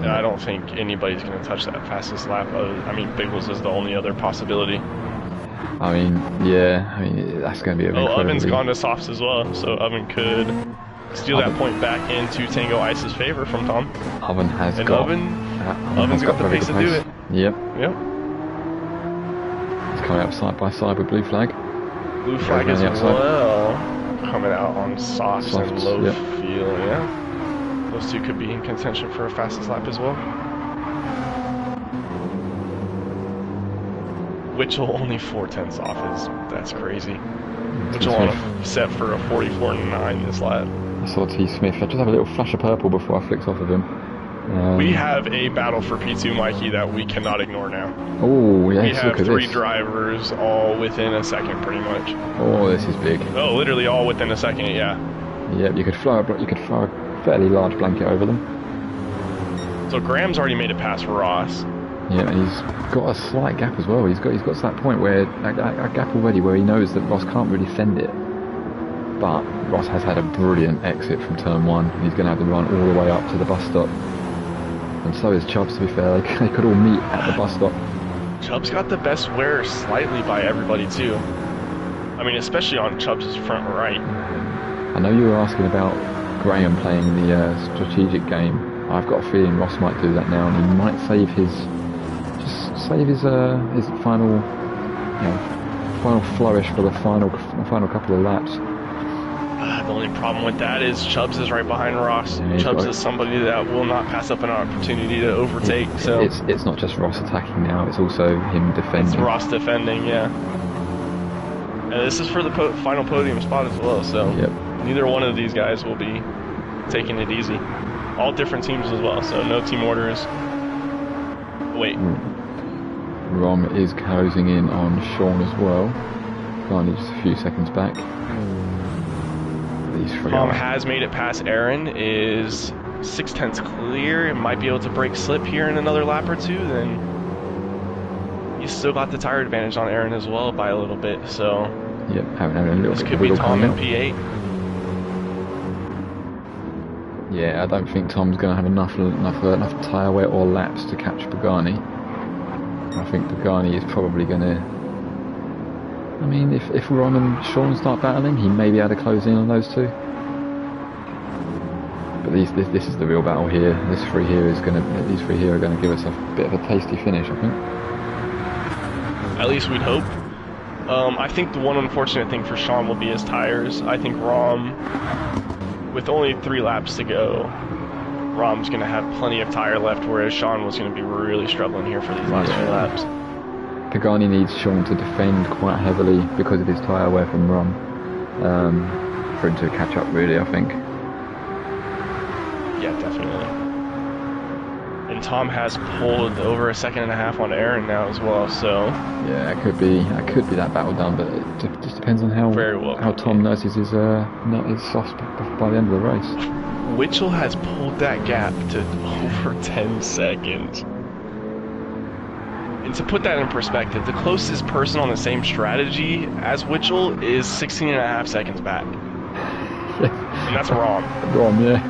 Speaker 2: I don't think anybody's going to touch that fastest lap. I mean, Biggles is the only other possibility.
Speaker 1: I mean, yeah. I mean, that's going to be a
Speaker 2: Oven's gone to softs as well, so Oven could steal that point back into Tango Ice's favor from Tom.
Speaker 1: Oven has
Speaker 2: and
Speaker 1: got...
Speaker 2: Oven's got the pace to do it.
Speaker 1: Yep.
Speaker 2: Yep.
Speaker 1: It's coming up side by side with Blue Flag.
Speaker 2: Blue Flag as well. Coming out on softs and low fuel, yeah. Those 2 could be in contention for a fastest lap as well. Witchell only 4/10 off that's crazy. Witchell on a set for a 44.9 this lap.
Speaker 1: I saw T. Smith. I just have a little flash of purple before I flicked off of him.
Speaker 2: We have a battle for P2, Mikey, that we cannot ignore now.
Speaker 1: Oh, yes,
Speaker 2: we have
Speaker 1: look at
Speaker 2: 3
Speaker 1: this.
Speaker 2: drivers all within a second, pretty much.
Speaker 1: Oh, this is big.
Speaker 2: Oh, literally all within a second, yeah.
Speaker 1: Yeah, you could throw a fairly large blanket over them.
Speaker 2: So Graham's already made it past Ross.
Speaker 1: Yeah, and he's got a slight gap as well. He's got to that point where a gap already where he knows that Ross can't really fend it. But Ross has had a brilliant exit from turn 1, and he's going to have to run all the way up to the bus stop. And so is Chubbs, to be fair. They could all meet at the bus stop.
Speaker 2: Chubbs got the best wear slightly by everybody too. I mean, especially on Chubbs' front right.
Speaker 1: I know you were asking about Graham playing the strategic game. I've got a feeling Ross might do that now, and he might save his final, final flourish for the final couple of laps.
Speaker 2: The only problem with that is Chubbs is right behind Ross.
Speaker 1: Yeah,
Speaker 2: Chubbs is somebody that will not pass up an opportunity to overtake. So
Speaker 1: it's not just Ross attacking now; it's also him defending.
Speaker 2: It's Ross defending, yeah. And this is for the final podium spot as well. So neither one of these guys will be taking it easy. All different teams as well. So no team orders. Wait.
Speaker 1: Rom is closing in on Sean as well. Finally, just a few seconds back.
Speaker 2: Tom has made it past Aaron, is 6/10 clear, might be able to break slip here in another lap or two, then he's still got the tire advantage on Aaron as well by a little bit, so
Speaker 1: having a little
Speaker 2: this
Speaker 1: bit
Speaker 2: could be Tom in P8.
Speaker 1: Yeah, I don't think Tom's going to have enough tyre wear or laps to catch Pagani. I think Pagani is probably going to... I mean, if Ron and Sean start battling, he may be able to close in on those two. But this is the real battle here. These three here are going to give us a bit of a tasty finish, I think.
Speaker 2: At least we'd hope. I think the one unfortunate thing for Sean will be his tires. I think Rom, with only 3 laps to go, Rom's going to have plenty of tire left, whereas Sean was going to be really struggling here for these last few laps.
Speaker 1: Pagani needs Sean to defend quite heavily because of his tyre wear from Rom, for him to catch up, really, I think.
Speaker 2: Yeah, definitely. And Tom has pulled over 1.5 seconds on Aaron now as well, so...
Speaker 1: Yeah, it could be that battle done, but it just depends on how Tom nurses his softs by the end of the race.
Speaker 2: Witchell has pulled that gap to over 10 seconds. And to put that in perspective, the closest person on the same strategy as Witchell is 16.5 seconds back. And that's Rom.
Speaker 1: Rom, yeah.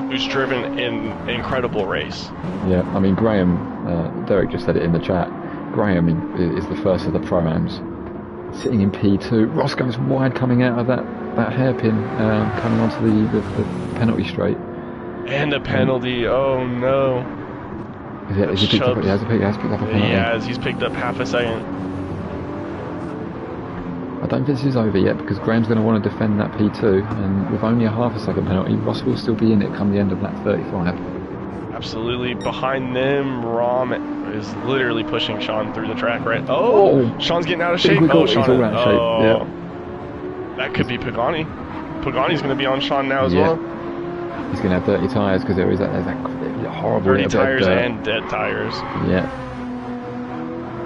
Speaker 2: Who's driven an incredible race.
Speaker 1: Yeah, I mean, Graham, Derek just said it in the chat, Graham is the first of the Pro-Ams. Sitting in P2, Ross goes wide coming out of that hairpin, coming onto the penalty straight.
Speaker 2: And a penalty, oh no.
Speaker 1: Has he picked up a penalty?
Speaker 2: Yeah, he's picked up half a second.
Speaker 1: I don't think this is over yet because Graham's going to want to defend that P2, and with only a half a second penalty, Ross will still be in it come the end of lap 35.
Speaker 2: Absolutely. Behind them, Rom is literally pushing Sean through the track, right? Oh! Sean's getting out of shape.
Speaker 1: Sean
Speaker 2: he's all out of shape.
Speaker 1: Yeah.
Speaker 2: That could be Pagani. Pagani's going to be on Sean now as well.
Speaker 1: He's going to have dirty tyres because there's that horrible...
Speaker 2: Dirty tires and dead tires.
Speaker 1: Yeah.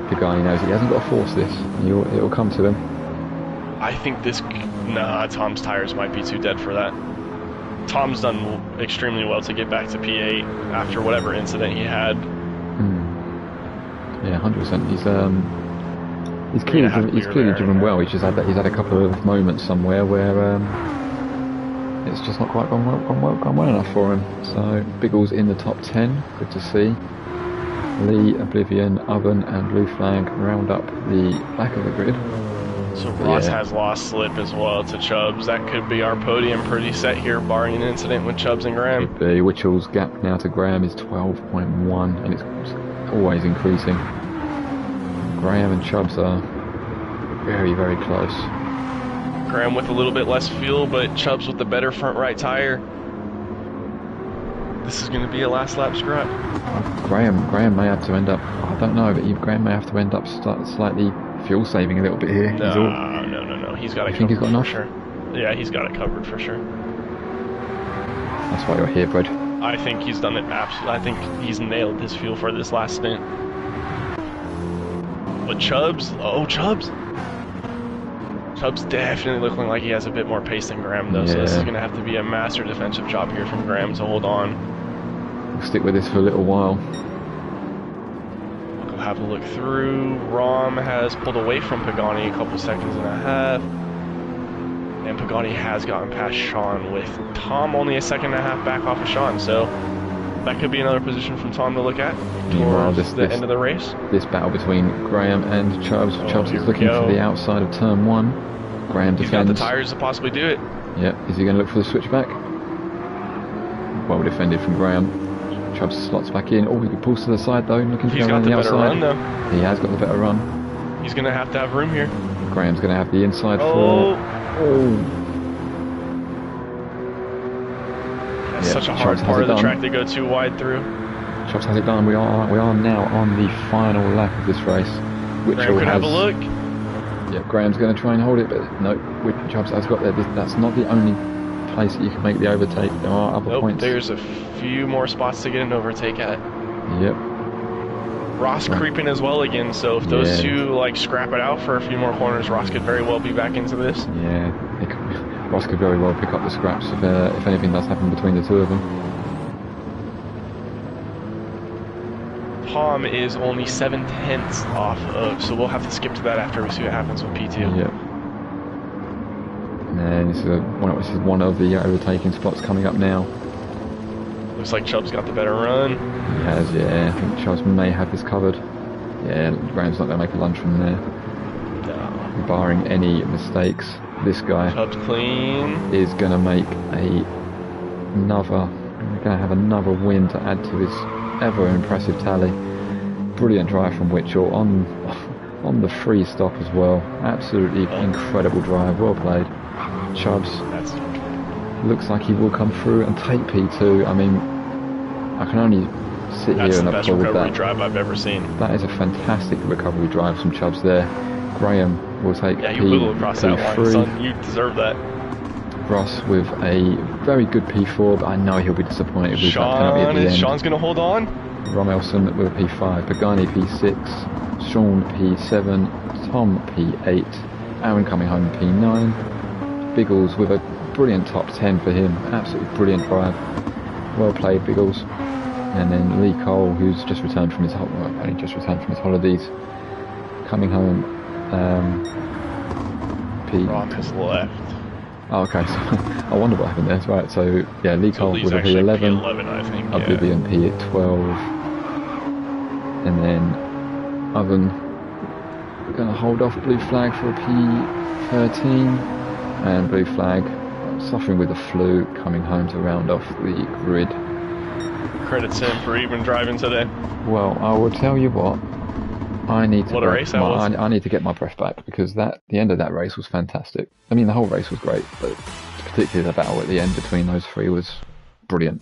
Speaker 1: Pagani knows he hasn't got to force this. It'll come to him.
Speaker 2: I think Tom's tires might be too dead for that. Tom's done extremely well to get back to P8 after whatever incident he had.
Speaker 1: Yeah, 100%. He's clearly driven well. He's had a couple of moments somewhere where it's just not quite gone well enough for him. So Biggles in the top 10. Good to see. Lee, Oblivion, Oven, and Blue Flag round up the back of the grid.
Speaker 2: So Ross has lost slip as well to Chubbs. That could be our podium pretty set here, barring an incident with Chubbs and Graham.
Speaker 1: Could be. Witchell's gap now to Graham is 12.1, and it's always increasing. Graham and Chubbs are very, very close.
Speaker 2: Graham with a little bit less fuel, but Chubbs with the better front right tire. This is going to be a last lap scrap.
Speaker 1: Graham may have to end up. I don't know, but Graham may have to end up slightly fuel saving a little bit here.
Speaker 2: No. He's got it covered for sure. Yeah, he's got it covered for sure.
Speaker 1: That's why you're here, Brad.
Speaker 2: I think he's done it absolutely. I think he's nailed his fuel for this last stint. But Chubbs, Chubbs definitely looking like he has a bit more pace than Graham, though. Yeah. So this is going to have to be a master defensive job here from Graham to hold on.
Speaker 1: We'll stick with this for a little while.
Speaker 2: We'll have a look through. Rom has pulled away from Pagani a couple seconds and a half. And Pagani has gotten past Sean, with Tom only a second and a half back off of Sean. So that could be another position from Tom to look at towards the end of the race. This
Speaker 1: battle between Graham and Chubbs. Chubbs is looking for the outside of turn 1. Graham defends.
Speaker 2: He's got the tires to possibly do it.
Speaker 1: Yep. Is he going to look for the switchback? Well defended from Graham. Chubbs slots back in. Oh, he pulls to the side though, looking to go around the outside. He's got the better run though. He has got the better run.
Speaker 2: He's going to have room here.
Speaker 1: Graham's going to have the inside for...
Speaker 2: That's such a hard part of the track to go too wide through.
Speaker 1: Chubbs has it done. We are now on the final lap of this race.
Speaker 2: Graham could have a look.
Speaker 1: Yeah, Graham's going to try and hold it, but no, Chubbs has got there. That's not the only place that you can make the overtake. There are other points.
Speaker 2: There's a few more spots to get an overtake at.
Speaker 1: Yep.
Speaker 2: Ross creeping as well again, so if those two like scrap it out for a few more corners, Ross could very well be back into this.
Speaker 1: Yeah, Ross could very well pick up the scraps if anything does happen between the two of them.
Speaker 2: Tom is only 7/10 off of, so we'll have to skip to that after we see what happens with P2.
Speaker 1: Yep. And this is one of the overtaking spots coming up now.
Speaker 2: Looks like Chubb's got the better run.
Speaker 1: He has, yeah. I think Chubbs may have this covered. Yeah, Graham's not going to make a lunch from there. No. Barring any mistakes, this guy
Speaker 2: Chubb's clean.
Speaker 1: Is going to make have another win to add to his ever impressive tally. Brilliant drive from Witchell on the free stop as well. Absolutely incredible drive. Well played. Chubbs looks like he will come through and take P2. I mean, I can only sit here and applaud that.
Speaker 2: That's the best recovery drive I've ever seen.
Speaker 1: That is a fantastic recovery drive from Chubbs there. Graham will take
Speaker 2: P2. You will across that line, son. You deserve that.
Speaker 1: Ross with a very good P4, but I know he'll be disappointed with that penalty at the end.
Speaker 2: Sean's going to hold on.
Speaker 1: Romelson with a P5, Pagani P6, Sean P7, Tom P8, Aaron coming home P9, Biggles with a brilliant top 10 for him, absolutely brilliant drive, well played Biggles, and then Lee Cole, who's just returned from his holidays, coming home
Speaker 2: Ron has left.
Speaker 1: Oh, okay, so I wonder what happened there. Right, so yeah, Lee Cole with a P11,
Speaker 2: P11 I think,
Speaker 1: Oblivion P at 12, and then Oven going to hold off Blue Flag for a P13, and Blue Flag suffering with the flu, coming home to round off the grid.
Speaker 2: Credits him for even driving today.
Speaker 1: Well, I will tell you what. I need to I need to get my breath back, because the end of that race was fantastic. I mean, the whole race was great, but particularly the battle at the end between those three was brilliant.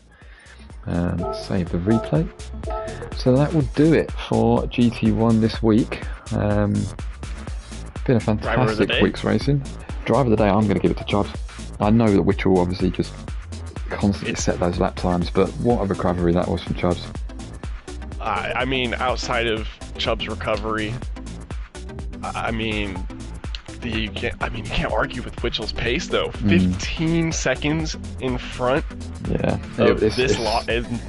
Speaker 1: Save the replay. So that will do it for GT1 this week. Been a fantastic week's racing. Driver of the day, I'm going to give it to Chubbs. I know that Witchell obviously just constantly set those lap times, but what a recovery that was from Chubbs.
Speaker 2: I mean, outside of Chubb's recovery, I mean, you can't argue with Witchell's pace though. 15 seconds in front of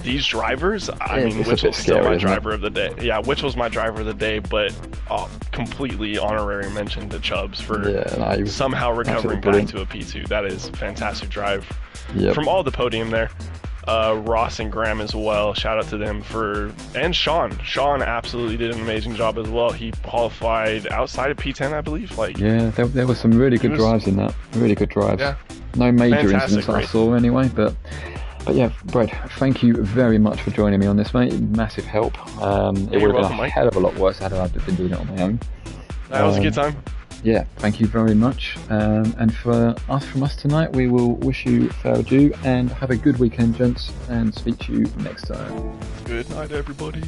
Speaker 2: these drivers. I mean, Witchell's still my driver of the day. Yeah, Witchell's my driver of the day, but completely honorary mention to Chubbs for somehow recovering back to a P2. That is fantastic drive from all the podium there. Ross and Graham as well, shout out to them and Sean absolutely did an amazing job as well. He qualified outside of P10, I believe.
Speaker 1: There were some really good drives in that, really good drives. No major incidents that I saw anyway, but yeah, Brad, thank you very much for joining me on this, mate. Massive help. It would have been a hell of a lot worse had I been doing it on my own.
Speaker 2: That was a good time.
Speaker 1: yeah, thank you very much. And from us tonight, we will wish you fair adieu and have a good weekend, gents, and speak to you next time.
Speaker 2: Good night, everybody.